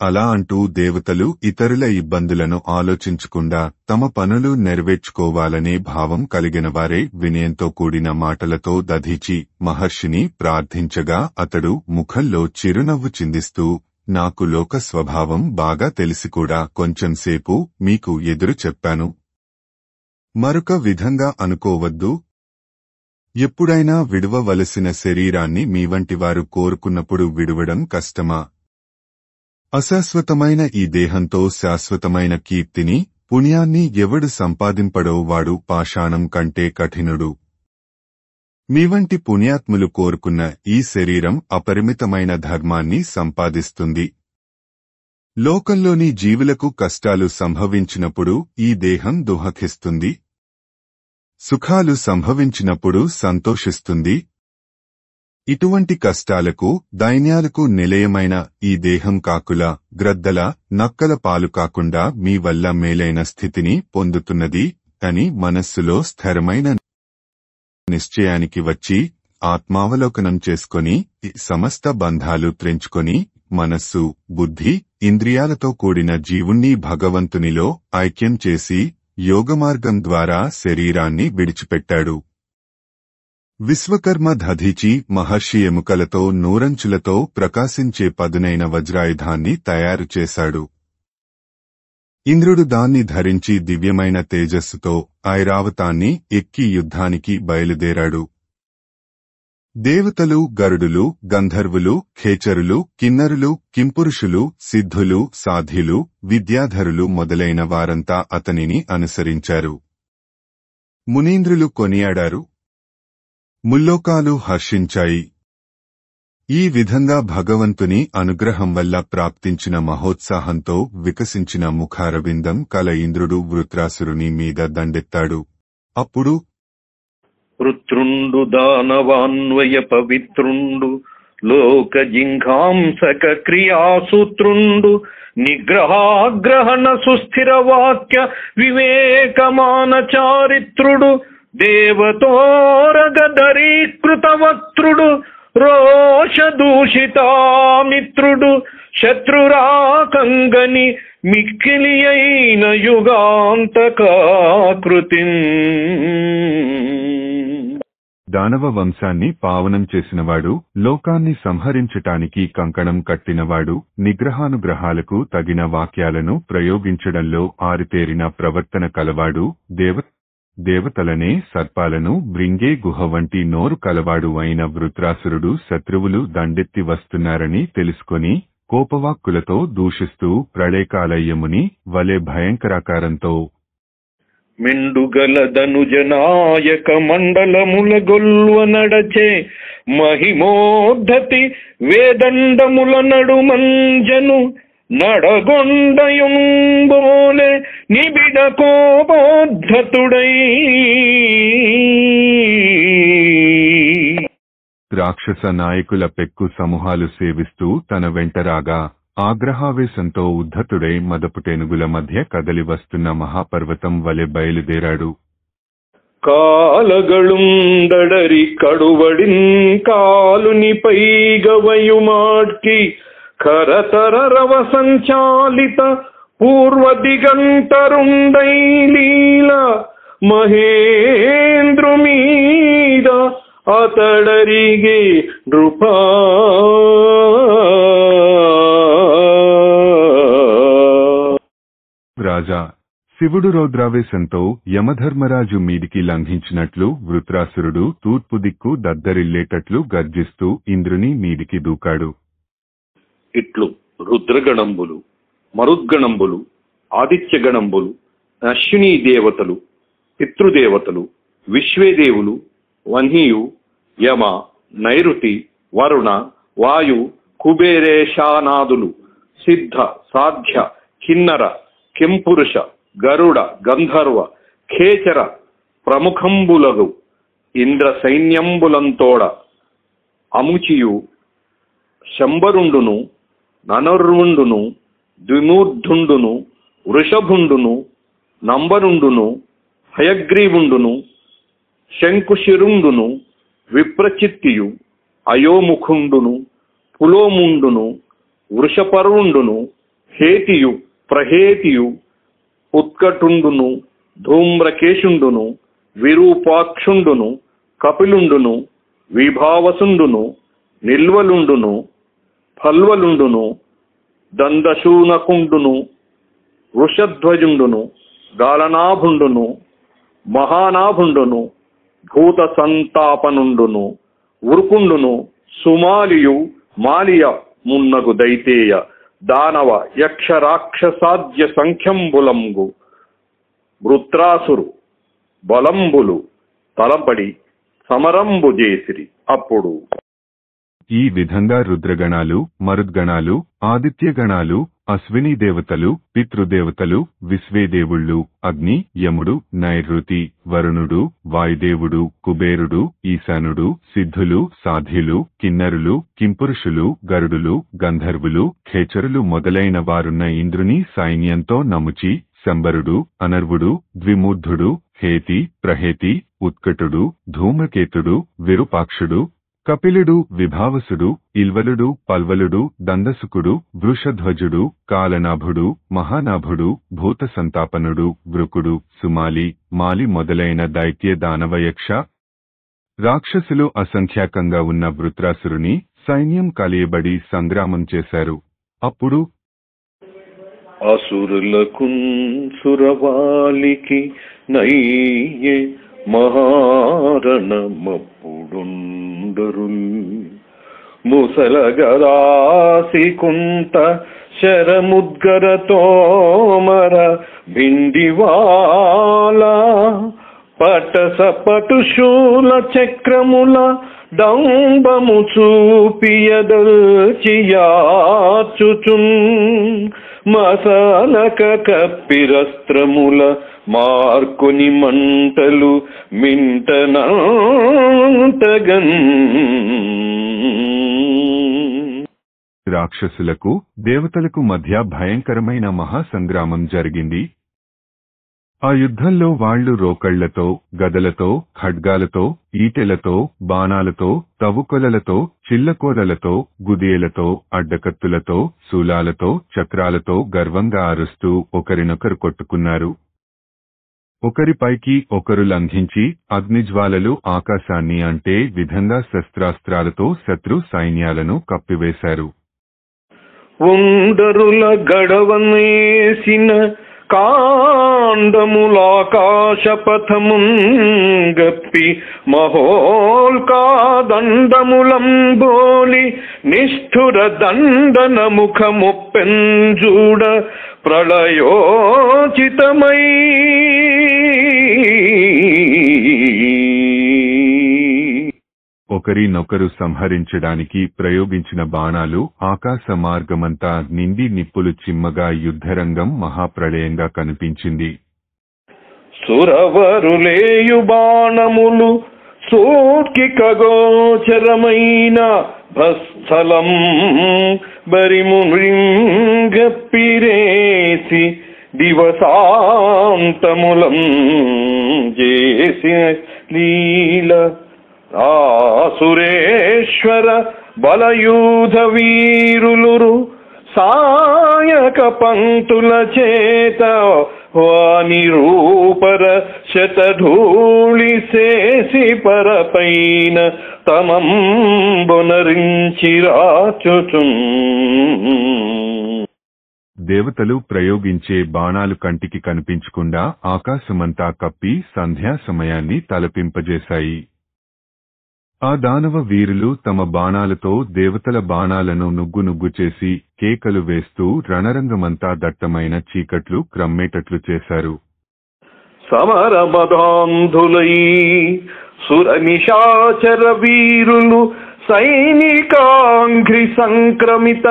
S4: అలా అంటూ దేవతలు ఇతరుల ఇబ్బందులను ఆలోచించకుండా తమ పనులు నెరవేర్చుకోవాలనే భావం కలిగినవారే వినయంతో కూడిన మాటలతో దధీచి మహర్షిని ప్రార్థించగా అతడు ముఖంలో చిరునవ్వు చిందిస్తూ, నాకు లోక స్వభావం బాగా తెలిసి కూడా కొంచెంసేపు మీకు ఎదురు చెప్పాను. మరొక విధంగా అనుకోవద్దు. ఎప్పుడైనా విడువవలసిన శరీరాన్ని మీ వంటివారు కోరుకున్నప్పుడు విడువడం కష్టమా? అశాశ్వతమైన ఈ దేహంతో శాశ్వతమైన కీర్తిని, పుణ్యాన్ని ఎవడు సంపాదింపడో వాడు పాషాణం కంటే కఠినుడు. మీవంటి పుణ్యాత్ములు కోరుకున్న ఈ శరీరం అపరిమితమైన ధర్మాన్ని సంపాదిస్తుంది. లోకంలోని జీవులకు కష్టాలు సంభవించినప్పుడు ఈ దేహం దుఃఖిస్తుంది. సుఖాలు సంభవించినప్పుడు సంతోషిస్తుంది. ఇటువంటి కష్టాలకు, దైన్యాలకు నిలయమైన ఈ దేహం కాకుల, గ్రద్దల, నక్కల పాలు కాకుండా మీ వల్ల మేలైన స్థితిని పొందుతున్నది అని మనస్సులో స్థిరమైన నిశ్చయానికి వచ్చి ఆత్మావలోకనం చేసుకొని సమస్త బంధాలు త్రెంచుకొని మనస్సు, బుద్ధి, ఇంద్రియాలతో కూడిన జీవుణ్ణి భగవంతునిలో ఐక్యం చేసి యోగమార్గం ద్వారా శరీరాన్ని విడిచిపెట్టాడు. విశ్వకర్మ దధీచి మహర్షి ఎముకలతో నూరంచులతో ప్రకాశించే పదునైన వజ్రాయుధాన్ని తయారు చేశాడు. ఇంద్రుడు దాన్ని ధరించి దివ్యమైన తేజస్సుతో ఐరావతాన్ని ఎక్కి యుద్ధానికి బయలుదేరాడు. దేవతలు, గరుడులు, గంధర్వులు, ఖేచరులు, కిన్నరులు, కింపురుషులు, సిద్ధులు, సాధ్యులు, విద్యాధరులు మొదలైన వారంతా అతనిని అనుసరించారు. మునీంద్రులు కొనియాడారు. ముల్లోకాలు హర్షించాయి. ఈ విధంగా భగవంతుని అనుగ్రహం వల్ల ప్రాప్తించిన మహోత్సాహంతో వికసించిన ముఖారవిందం కల ఇంద్రుడు వృత్రాసురుని మీద దండెత్తాడు. అప్పుడు
S3: వృత్రుండు దానవాన్వయ పవిత్రుండు లోక జింఘాంసక క్రియాసూత్రుండు నిగ్రహాగ్రహణ సుస్థిర వాక్య వివేకమాన చారిత్రుడు దేవతోరగదరీకృత వక్త్రుడు రోషదూషితామిత్రుడు శత్రురాకంగని మిక్కిలి అయిన యుగాంతకాకృతి.
S1: దానవ వంశాన్ని పావనం చేసినవాడు, లోకాన్ని సంహరించటానికి కంకణం కట్టినవాడు, నిగ్రహానుగ్రహాలకు తగిన వాక్యాలను ప్రయోగించడంలో ఆరితేరిన ప్రవర్తన కలవాడు, దేవతలనే సర్పాలను బ్రింగే గుహ వంటి నోరు కలవాడు అయిన వృత్రాసురుడు శత్రువులు దండెత్తి వస్తున్నారని తెలుసుకొని కోపవాక్కులతో దూషిస్తూ ప్రళయకాలయ్యముని వలె భయంకరాకారంతో
S3: మెండుగలదనుజనాయక మండలముల గొల్వ నడచే మహిమోద్ధతి వేదండముల నడుమంజను నడగొండయుంబోలే నిబిడ కోపోద్ధతుడై
S1: రాక్షస నాయకుల పెక్కు సమూహాలు సేవిస్తూ తన వెంటరాగా ఆగ్రహావేశంతో ఉద్ధతుడై మదపుటేనుగుల మధ్య కదలి వస్తున్న మహాపర్వతం వలె బయలుదేరాడు.
S3: కాలగళుండడరి కడువడిన్ కాలుని పైగవయుమాడ్కి కరతరరవ సంచాలిత పూర్వ దిగంతరుండై లీల మహేంద్రుమీద అతడరిగే నృపా.
S1: రాజా, శివుడు రౌద్రావేశంతో యమధర్మరాజు మీదికి లంఘించినట్లు వృత్రాసురుడు తూర్పు దిక్కు దద్దరిల్లేటట్లు గర్జిస్తూ ఇంద్రుని మీదికి దూకాడు.
S2: ఇట్లు రుద్రగణంబులు, మరుద్గణంబులు, ఆదిత్యగణంబులు, అశ్వినీ దేవతలు, పితృదేవతలు, విశ్వేదేవులు, వన్హియు, యమ, నైరుతి, వరుణ, వాయు, కుబేరేశానాదులు, సిద్ధ, సాధ్య, కిన్నర, కింపురుష, గరుడ, గంధర్వ, ఖేచర ప్రముఖంబులగు ఇంద్ర సైన్యంబులంతోడ అముచియు, శంబరుండును, ననర్వుండును, ద్విమూర్ధుండును, వృషభుండును, నంబరుండును, హయగ్రీవుండును, శంకుశిరుండును, విప్రచిత్తియు, అయోముఖుండును, పులోముండును, వృషపర్వుండును, హేతియు, ప్రహేతియు, ఉత్కటుండును, ధూమ్రకేశుండును, విరూపాక్షుండును, కపిలుండును, విభావసుండును, నిల్వలుండును, ఫల్వలుండును, దందశూనకుండును, వృషధ్వజుండును, గాలనాభుండును, మహానాభుండును, భూత సంతాపనుండును, ఉరుకుండును, సుమాలియు, మాలియ మున్నగు దైతేయ, దానవ, యక్ష, రాక్షసాద్య సంఖ్యంబులంగు వృత్రాసురు బలంబులు తలపడి సమరంబు చేసిరి. అప్పుడు
S1: ఈ విధంగా రుద్రగణాలు, మరుద్గణాలు, ఆదిత్యగణాలు, అశ్వినీ దేవతలు, పితృదేవతలు, విశ్వేదేవుళ్ళు, అగ్ని, యముడు, నైరుతి, వరుణుడు, వాయుదేవుడు, కుబేరుడు, ఈశానుడు, సిద్ధులు, సాధ్యులు, కిన్నరులు, కింపురుషులు, గరుడులు, గంధర్వులు, ఖేచరులు మొదలైన వారున్న ఇంద్రుని సైన్యంతో నముచి, శంబరుడు, అనర్వుడు, ద్విమూర్ధుడు, హేతి, ప్రహేతి, ఉత్కటుడు, ధూమకేతుడు, విరూపాక్షుడు, కపిలుడు, విభావసుడు, ఇల్వలుడు, పల్వలుడు, దందసుకుడు, వృషధ్వజుడు, కాలనాభుడు, మహానాభుడు, భూత సంతాపనుడు, వృకుడు, సుమాలి, మాలి మొదలైన దైత్య దానవయక్ష రాక్షసులు అసంఖ్యాకంగా ఉన్న వృత్రాసురుని సైన్యం కలియబడి సంగ్రామం చేశారు. అప్పుడు
S3: అసురులకున్ సురవాలికి నయ్యే మహారణమప్పుడుండరుల్ ముసలగరాసికుంట శరముద్గరతోమర భిండివాల పటస పటుశూల చక్రముల డంబము చూపియదల్చియాచుచున్ మసలక కప్పిరస్త్రముల మార్కొని మంటలు మింటనంతగన్.
S1: రాక్షసులకు దేవతలకు మధ్య భయంకరమైన మహాసంగ్రామం జరిగింది. ఆ యుద్ధంలో వాళ్లు రోకళ్లతో, గదలతో, ఖడ్గాలతో, ఈటెలతో, బాణాలతో, తవుకొలలతో, చిల్లకోరలతో, గుదేలతో, అడ్డకత్తులతో, శూలాలతో, చక్రాలతో గర్వంగా అరుస్తూ ఒకరినొకరు కొట్టుకున్నారు. ఒకరిపైకి ఒకరు లంఘించి అగ్నిజ్వాలలు ఆకాశాన్ని అంటే విధంగా శస్త్రాస్త్రాలతో శత్రు సైన్యాలను కప్పివేశారు.
S3: ఉండరుల గడవనేసిన కాండములాకాశపథమున్ గప్పి మహోల్కాదండములంబోలి నిష్ఠుర దండన ముఖముప్పెంజూడ ప్రళయోచితమై
S1: ఒకరినొకరు సంహరించడానికి ప్రయోగించిన బాణాలు ఆకాశ మార్గమంతా నిండి నిప్పులు చిమ్మగా యుద్ధరంగం మహాప్రళయంగా కనిపించింది.
S3: సురవరులేయు బాణములు సూర్కిక గోచరమైన భస్థలం బరిముగప్పిరేసి దివసాంతములం చేసి లీల ఆసురేశ్వర బలయూధ వీరులురు సాయక పంక్తుల చేత వాని రూపర శతధూళి శేసి పరపైన తమంబొనరించిరాచుచున్.
S1: దేవతలు ప్రయోగించే బాణాలు కంటికి కనిపించకుండా ఆకాశమంతా కప్పి సంధ్యా సమయాన్ని తలపింపజేశాయి. ఆ దానవ వీరులు తమ బాణాలతో దేవతల బాణాలను నుగ్గు చేసి కేకలు వేస్తూ రణరంగమంతా దట్టమైన చీకట్లు క్రమ్మేటట్లు చేశారు.
S3: సమరమదాంధులై సుర నిశాచర వీరులు సైనికాంఘ్రి సంక్రమిత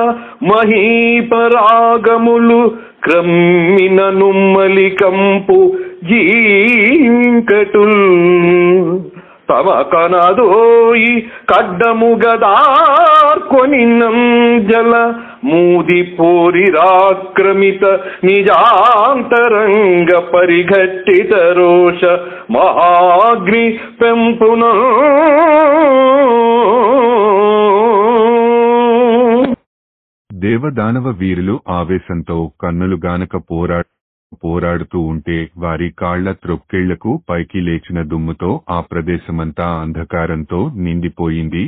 S3: మహీపరాగములు క్రమ్మిన నుమ్మలి కంపు జీంకటుల్ తమ కనదోయి కడ్డము గదార్కొని జల మూది పోరిరాక్రమిత నిజాంతరంగ పరిఘట్టిత రోష మహాగ్ని పెంపున
S1: దేవదానవ వీరులు ఆవేశంతో కన్నులు గానక పోరాడుతూ ఉంటే వారి కాళ్ల త్రొక్కేళ్లకు పైకి లేచిన దుమ్ముతో ఆ ప్రదేశమంతా అంధకారంతో నిండిపోయింది.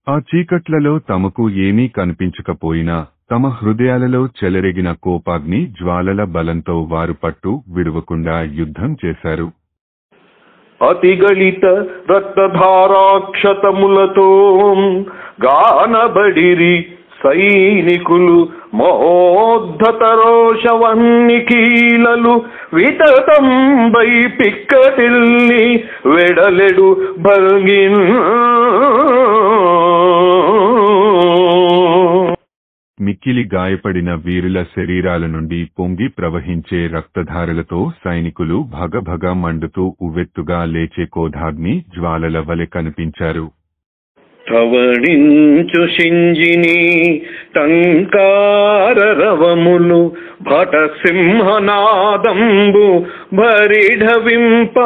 S1: ఆ చీకట్లలో తమకు ఏమీ కనిపించకపోయినా తమ హృదయాలలో చెలరేగిన కోపాగ్ని జ్వాలల బలంతో వారు పట్టు విడువకుండా యుద్ధం చేశారు.
S3: అతిగళిత రక్తధారాక్షతములతో గానబడిరి సైనికులు మహోద్ధత రోషవన్నికీలలు వితతంబై పిక్కటిల్లి వెడలెడు భంగిన్
S1: మిక్కిలి గాయపడిన వీరుల శరీరాల నుండి పొంగి ప్రవహించే రక్తధారలతో సైనికులు భగభగ మండుతూ ఉవ్వెత్తుగా లేచే కోధాగ్ని జ్వాలల వలె కనిపించారు.
S3: తవణించు సింజిని టంకార రవములు భట సింహనాదంబు భరిఢవింప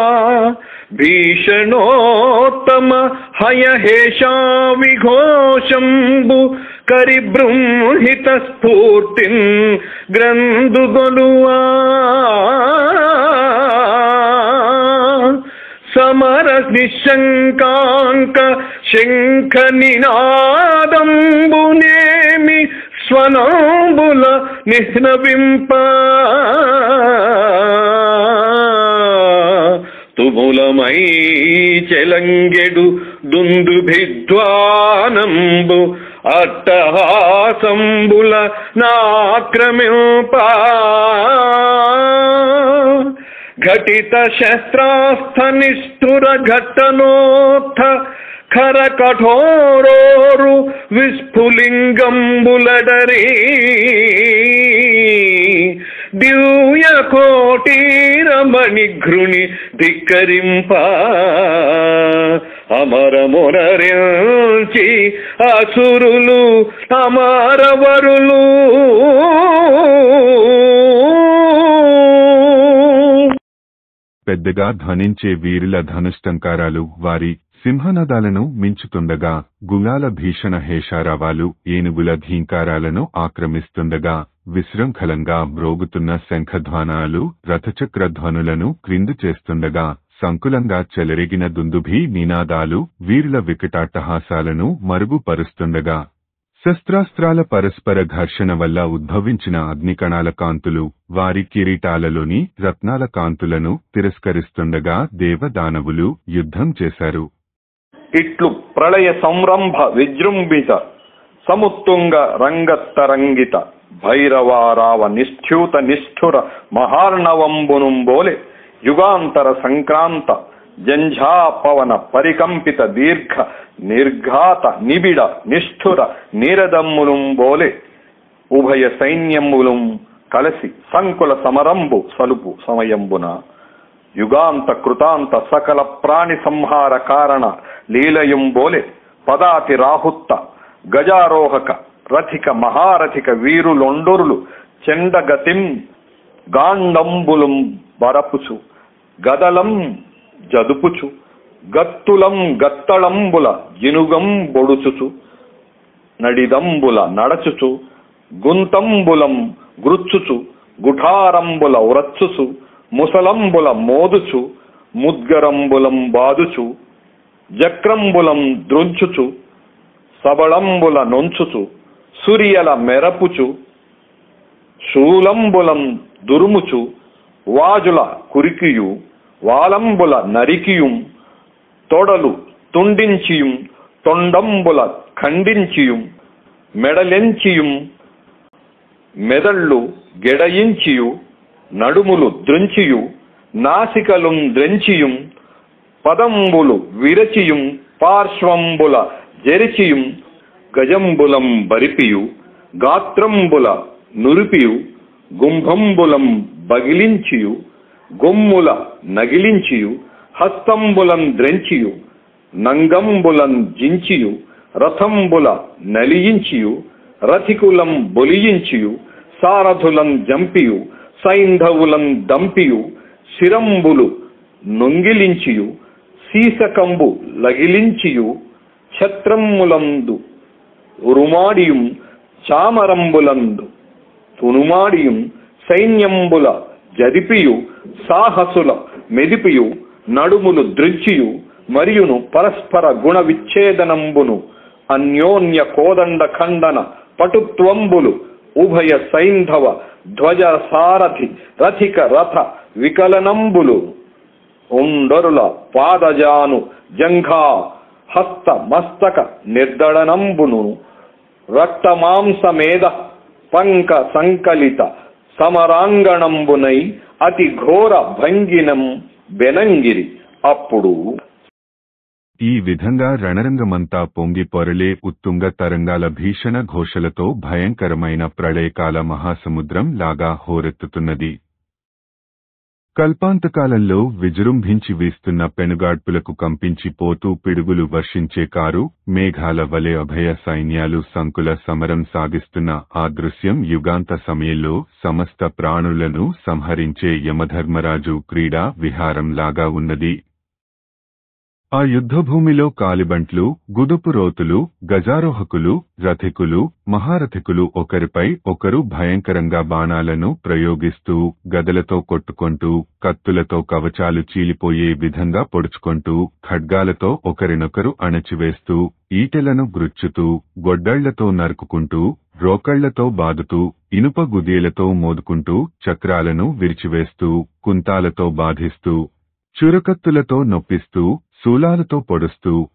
S3: భీషణోత్తమ హయహేషా విఘోషంబు కరిబృంహిత స్ఫూర్తిన్ గ్రంథుగొలువా సమర నిశంకాంక శంఖ నినాదంబునేమి స్వనంబుల నిహ్నవింప తుములమై చెలంగెడు దుందుభిద్వానంబు అట్టహాసంబుల నాక్రమింప ఘటిత శస్త్రాస్థ నిష్ఠుర ఘట్టనోత్థ ఖర కఠోరోరు విస్ఫులింగంబులడరి దివ్య కోటీరమణి ఘృణి ధిక్కరింప అమరమునరించి అసురులు అమరవరులు
S1: పెద్దగా ధ్వనించే వీరుల ధనుష్టంకారాలు వారి సింహనదాలను మించుతుండగా గులాల భీషణ హేషారావాలు ఏనుగుల ధీంకారాలను ఆక్రమిస్తుండగా విశృంఖలంగా మ్రోగుతున్న శంఖధ్వానాలు రథచక్ర ధ్వనులను క్రిందు చేస్తుండగా సంకులంగా చెలరేగిన దుందుభి నినాదాలు వీరుల వికటాట్టహాసాలను మరుగుపరుస్తుండగా శస్త్రాస్త్రాల పరస్పర ఘర్షణ వల్ల ఉద్భవించిన అగ్నికణాల కాంతులు వారి కిరీటాలలోని రత్నాల కాంతులను తిరస్కరిస్తుండగా దేవదానవులు యుద్ధం చేశారు.
S2: ఇట్లు ప్రళయ సంరంభ విజృంభిత సముత్తుంగ రంగత్తరంగిత భైరవారావ నిష్ఠ్యూత నిష్ఠుర మహార్ణవంబునుంబోలే యుగాంతర సంక్రాంత జంఝాపవన పరికంపిత దీర్ఘ నిర్ఘాత నిబిడ నిష్ఠుర నీరదమ్ములుంబోలే ఉభయ సైన్యములుం కలసి సంకుల సమరంబు సలుపు సమయంబున యుగాంత కృతాంత సకల ప్రాణి సంహార కారణ లీలయుంబోలే పదాతి రాహుత్త గజారోహక రథిక మహారథిక వీరులొండొరులు చెండగతిం గాండంబులుం బరపుచు గదలం జదుపుచు గత్తులం గత్తళంబుల జినుగం బొడుచుచు నడిదంబుల నడచుచు గుంతంబులం గృచ్చుచు గుఠారంబుల ఉరచ్చుచు ముసలంబుల మోదుచు ముద్గరంబులం బాదుచు జక్రంబులం ద్రుంచుచు సబళంబుల నొంచుచు సూర్యల మెరపుచు శూలంబులం దురుముచు వాజుల కురికియు వాలంబుల నరికియుం తొడలు తుండించియుం తొండంబుల ఖండించియుం మెడలెంచియుం మెదళ్ళు గెడయించియు నడుములు ద్రుంచియు నాసికలుం ద్రెంచియుం పదంబులు విరచియుం పార్శ్వంబుల జెరిచియుం గజంబులం బరిపియు గాత్రంబుల నురిపియు గుంభంబులం బగిలించియు గొమ్ముల నగిలించియు హస్తంబులం ద్రెంచియు నంగంబులం జించియు రథంబుల నలియించియు రథికులం బొలియించియు సారథులం జంపియు సైంధవులం దంపియు శిరంబులు నొంగిలించియు సీసకంబు లగిలించియు ఛత్రమ్ములందు ఉరుమాడియుం చామరంబులందు తునుమాడియుం సైన్యంబుల జరిపియు సాహసుల మెదిపియు నడుములు దృంచియు మరియును పరస్పర గుణ విచ్ఛేదనంబును అన్యోన్య కోదండ ఖండన పటుత్వంబులు ఉభయ సైంధవ ధ్వజ సారథి రథిక రథ వికలనంబులు ఉండరుల పాదజాను జంఘా హస్త మస్తక నిర్దళనంబును రక్తమాంసమేద పంక సంకలిత సమరాంగణంబునై అతి ఘోర భంగినం బెనంగిరి. అప్పుడు
S1: ఈ విధంగా రణరంగమంతా పొంగి పొరలే ఉత్తుంగ తరంగాల భీషణ ఘోషలతో భయంకరమైన ప్రళయకాల మహాసముద్రం లాగా హోరెత్తుతున్నది. కల్పాంతకాలంలో విజృంభించి వీస్తున్న పెనుగాడ్పులకు కంపించి పోతూ పిడుగులు వర్షించే కారు మేఘాల వలె అభయ సైన్యాలు సంకుల సమరం సాగిస్తున్న ఆ దృశ్యం యుగాంత సమయంలో సమస్త ప్రాణులను సంహరించే యమధర్మరాజు క్రీడా విహారంలాగా ఉన్నది. ఆ యుద్ధభూమిలో కాలిబంట్లు, గుదుపు రోతులు, గజారోహకులు, రథికులు, మహారథికులు ఒకరిపై ఒకరు భయంకరంగా బాణాలను ప్రయోగిస్తూ, గదలతో కొట్టుకొంటూ, కత్తులతో కవచాలు చీలిపోయే విధంగా పొడుచుకొంటూ, ఖడ్గాలతో ఒకరినొకరు అణచివేస్తూ, ఈటెలను గ్రుచ్చుతూ, గొడ్డళ్లతో నరుకుకుంటూ, రోకళ్లతో బాదుతూ, ఇనుప గుదీలతో మోదుకుంటూ, చక్రాలను విరిచివేస్తూ, కుంతాలతో బాధిస్తూ, చురకత్తులతో నొప్పిస్తూ, శూలాలతో పొడుస్తూ,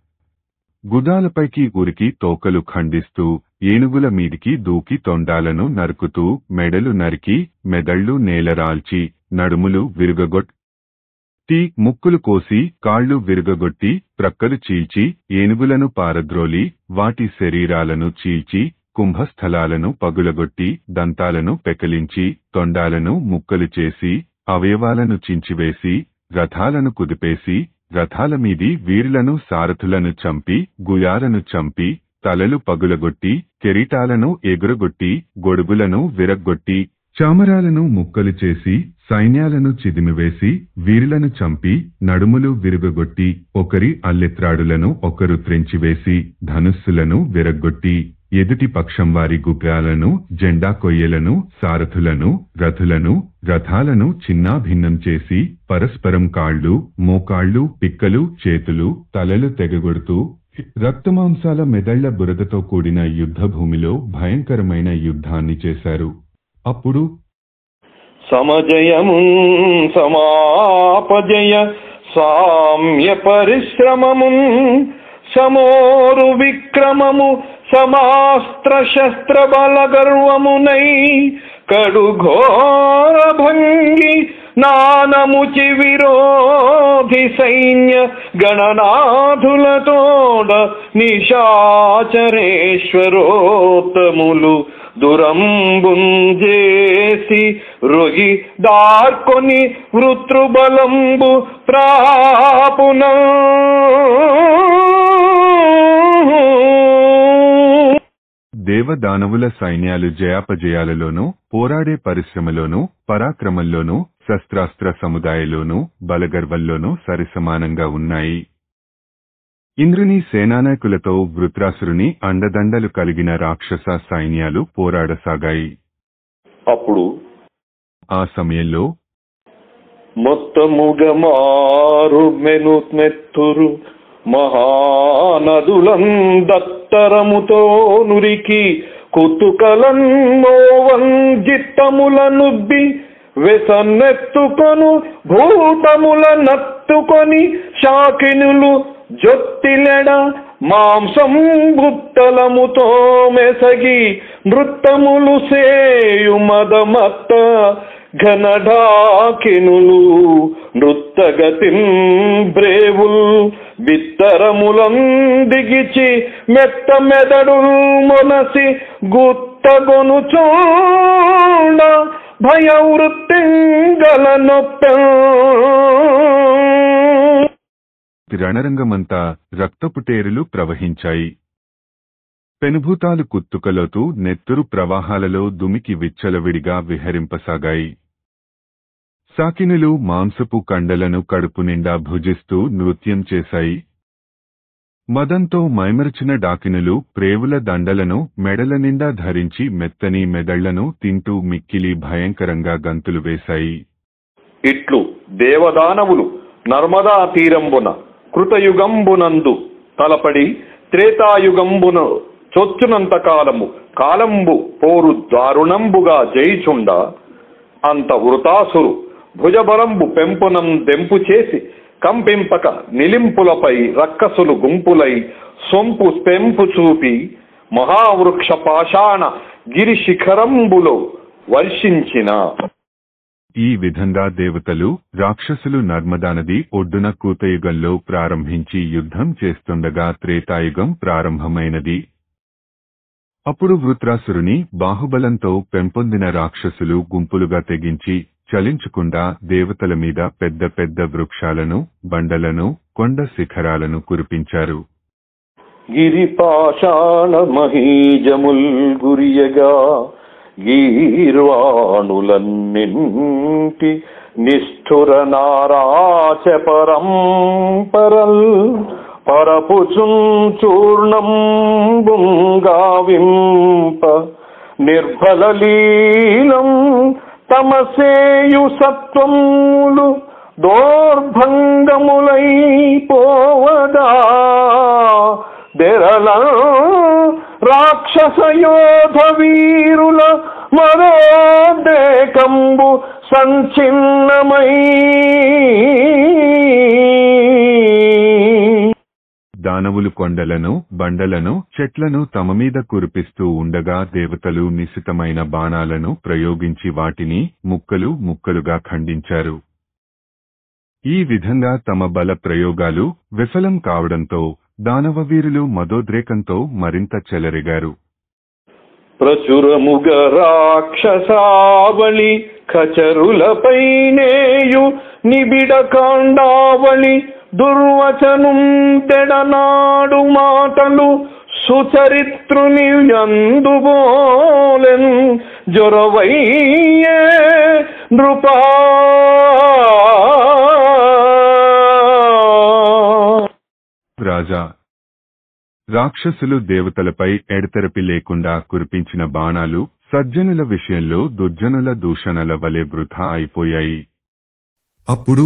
S1: గుదాలపైకి ఉరికి తోకలు ఖండిస్తూ, ఏనుగుల మీదికి దూకి తొండాలను నరుకుతూ, మెడలు నరికి, మెదళ్ళు నేలరాల్చి, నడుములు విరుగగొట్టి, ముక్కులు కోసి, కాళ్ళు విరుగగొట్టి, ప్రక్కలు చీల్చి, ఏనుగులను పారద్రోలి, వాటి శరీరాలను చీల్చి, కుంభస్థలాలను పగులగొట్టి, దంతాలను పెకలించి, తొండాలను ముక్కలు చేసి, అవయవాలను చించివేసి, రథాలను కుదిపేసి, రథాల మీది వీరులను సారథులను చంపి, గుయాలను చంపి, తలలు పగులగొట్టి, కెరీటాలను ఎగురగొట్టి, గొడుగులను విరగ్గొట్టి, చామరాలను ముక్కలు చేసి, సైన్యాలను చిదిమివేసి, వీరులను చంపి, నడుములు విరుగగొట్టి, ఒకరి అల్లెత్రాడులను ఒకరు త్రెంచివేసి, ధనుస్సులను విరగ్గొట్టి, ఎదుటి పక్షం వారి గుగ్గాలను, జెండా కొయ్యలను, సారథులను, రథులను, రథాలను చిన్నాభిన్నం చేసి, పరస్పరం కాళ్ళు, మోకాళ్ళు, పిక్కలు, చేతులు, తలలు తెగగొడుతూ, రక్తమాంసాల మెదళ్ల బురదతో కూడిన యుద్ధభూమిలో భయంకరమైన యుద్ధాన్ని చేశారు. అప్పుడు
S2: సమజయము సమాపజయ సామ్య పరిశ్రమము సమోరు విక్రమము సమాస్త్ర శస్త్ర బల గర్వమునై కడుఘోర భంగి నానముచి విరోధి సైన్య గణనాథులతోడ నిశాచరేశ్వరోత్తములు దురంబుంజేసి రొగి దార్కొని వృత్రుబలంబు ప్రాపున
S1: దేవదానవుల సైన్యాలు జయాపజయాలలోనూ, పోరాడే పరిశ్రమలోనూ, పరాక్రమంలోనూ, శస్త్రాస్త్ర సముదాయలోనూ, బలగర్వంలోనూ సరిసమానంగా ఉన్నాయి. ఇంద్రుని సేనానాయకులతో వృత్రాసురుని అండదండలు కలిగిన రాక్షస సైన్యాలు పోరాడసాగాయి.
S2: అప్పుడు
S1: ఆ సమయంలో
S2: మొత్తముగమారు మెనుమెత్తురు మహానదులందత్తరముతో నురికి కుతుకలన్ మోవంజిత్తముల నుబ్బి వెసన్నెత్తుకొను భూతముల నత్తుకొని శాకినులు జొత్తిలే మాంసం బుత్తలముతో మెసగి నృత్తములు సేయు మదమత్త ఘనఢాకినులు నృత్తగతిన్ బ్రేవుల్ బిత్తరములందిగిచి మెత్త మెదడుల్ మొనసి గుత్తగొనుచోండ భయవృత్తింగల నొప్ప.
S1: రణరంగమంతా రక్తపుటేరులు ప్రవహించాయి. పెనుభూతాలు కుత్తుకలోతూ నెత్తురు ప్రవాహాలలో దుమికి విచ్చలవిడిగా విహరింపసాగాయి. సాకినులు మాంసపు కండలను కడుపు నిండా భుజిస్తూ నృత్యం చేశాయి. మదంతో మైమరచిన డాకినులు ప్రేవుల దండలను మెడల నిండా ధరించి మెత్తని మెదళ్లను తింటూ మిక్కిలి భయంకరంగా గంతులు వేశాయి.
S2: ఇట్లు దేవదానవులు నర్మదా తీరంబున కృతయుగంబునందు తలపడి త్రేతాయుగంబున చొచ్చునంత కాలంబు పోరు దారుణంబుగా జయిచుండ అంత వృతాసురు భుజబలంబు పెంపునం దెంపు చేసి కంపింపక నిలింపులపై రక్కసులు గుంపులై సొంపు పెంపు చూపి మహావృక్ష పాషాణ గిరి శిఖరంబులో వర్షించిన.
S1: ఈ విధంగా దేవతలు రాక్షసులు నర్మదా నది ఒడ్డున కృతయుగంలో ప్రారంభించి యుద్ధం చేస్తుండగా త్రేతాయుగం ప్రారంభమైనది. అప్పుడు వృత్రాసురుని బాహుబలంతో పెంపొందిన రాక్షసులు గుంపులుగా తెగించి చలించకుండా దేవతల మీద పెద్ద పెద్ద వృక్షాలను, బండలను, కొండ శిఖరాలను కురిపించారు.
S2: గిరిపాషాణ మహీజముల్ గురియగా గీర్వాణులన్నింటి నిష్ఠుర నారాచ పరంపరల్ పరపుచుంచూర్ణం బుంగావింప నిర్బలలీలం తమసేయు సత్వములు దౌర్భంగములై పోవదా దెరల రాక్షసయోధ వీరుల మరోదేకంబు సంచిన్నమై.
S1: దానవులు కొండలను, బండలను, చెట్లను తమ మీద కురిపిస్తూ ఉండగా దేవతలు నిశితమైన బాణాలను ప్రయోగించి వాటిని ముక్కలు ముక్కలుగా ఖండించారు. ఈ విధంగా తమ బల ప్రయోగాలు విఫలం కావడంతో దానవవీరులు మదోద్రేకంతో మరింత చెలరేగారు.
S2: ప్రచురముగ రాక్షసావళి ఖచరులపైనేయు నిబిడ కాండావళి దుర్వచనం తెడనాడు మాటలు సుచరిత్రుని యందుబోలెన్ జొరవయ్యే నృపా.
S1: రాజా, రాక్షసులు దేవతలపై ఎడతెరపి లేకుండా కురిపించిన బాణాలు సజ్జనుల విషయంలో దుర్జనుల దూషణల వలె వృథా అయిపోయాయి. అప్పుడు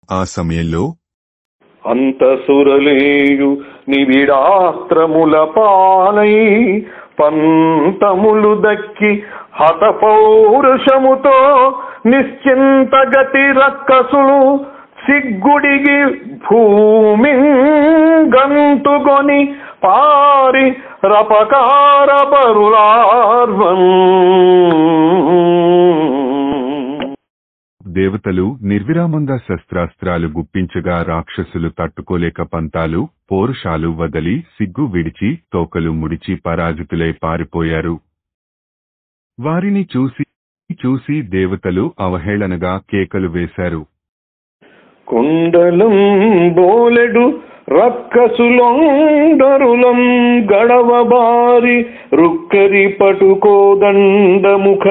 S1: ఆ సమయంలో
S2: అంతసురలేయు నిబిడాస్త్రముల పాలై పంతములు దక్కి హత పౌరుషముతో నిశ్చింత గతి రక్కసులు సిగ్గుడిగి భూమి గంతుకొని పారి రపకార పరులార్వం.
S1: దేవతలు నిర్విరామంగా శస్త్రాస్త్రాలు గుప్పించగా రాక్షసులు తట్టుకోలేక పంతాలు, పౌరుషాలు వదలి సిగ్గు విడిచి తోకలు ముడిచి పరాజితులై పారిపోయారు. వారిని చూసి దేవతలు అవహేళనగా కేకలు వేశారు.
S2: కుండలం బోలెడు రక్కసులొందరులం గడవబారి రుక్కరి పటుకోదండముఖ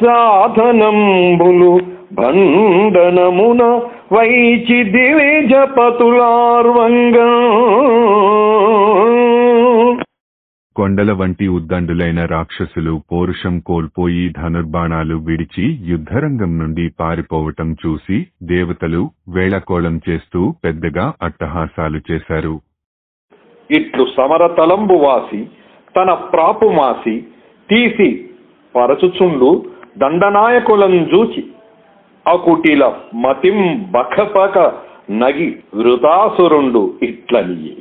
S2: సాధనంబులు భండనమున వైచి దివిజపతులార్వంగా.
S1: కొండల వంటి ఉద్దండులైన రాక్షసులు పౌరుషం కోల్పోయి ధనుర్బాణాలు విడిచి యుద్ధరంగం నుండి పారిపోవటం చూసి దేవతలు వేళకోళం చేస్తూ పెద్దగా అట్టహాసాలు చేశారు.
S2: ఇట్లు సమరతలంబు వాసి తన ప్రాపుమాసి తీసి పరచుచుండు దండనాయకులం జూచి అకుటిల మతిం బఖపక నగి వృతాసురుండు ఇట్లనియే.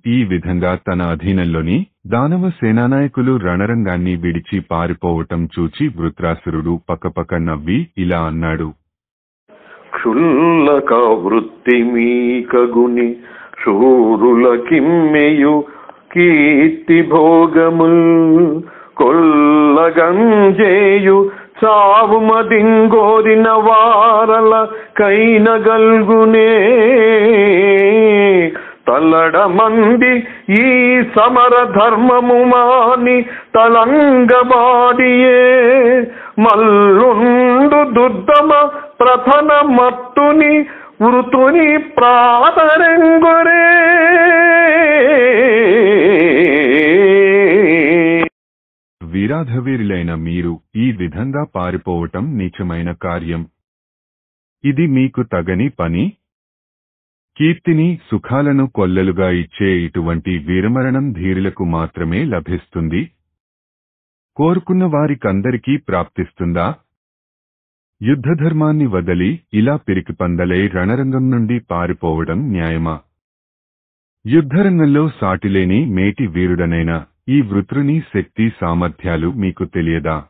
S1: ఈ విధంగా తన అధీనంలోని దానవ సేనానాయకులు రణరంగాన్ని విడిచి పారిపోవటం చూచి వృత్రాసురుడు పకపక నవ్వి ఇలా అన్నాడు.
S3: క్షుల్లక వృత్తి మీకగుని శూరుల కిమ్మెయు కీర్తి భోగముల్ కొల్లగంజేయు చావుమదింగోరిన వారల కైనగల్గునే తల్లడమంది ఈ సమర ధర్మము మాని తలంగబాడియే మల్లుండు దుర్దమ ప్రథన మత్తుని వృతుని ప్రాతరంగురే.
S1: వీరాధవీరులైన మీరు ఈ విధంగా పారిపోవటం నీచమైన కార్యం. ఇది మీకు తగని పని. కీర్తిని సుఖాలను కొల్లలుగా ఇచ్చే ఇటువంటి వీరమరణం ధీరులకు మాత్రమే లభిస్తుంది. కోరుకున్న వారికందరికీ ప్రాప్తిస్తుందా? యుద్ధధర్మాన్ని వదలి ఇలా పిరికిపందలై రణరంగం నుండి పారిపోవడం న్యాయమా? యుద్ధరంగంలో సాటిలేని మేటి వీరుడనైన ఈ వృత్రుని శక్తి సామర్థ్యాలు మీకు తెలియదా?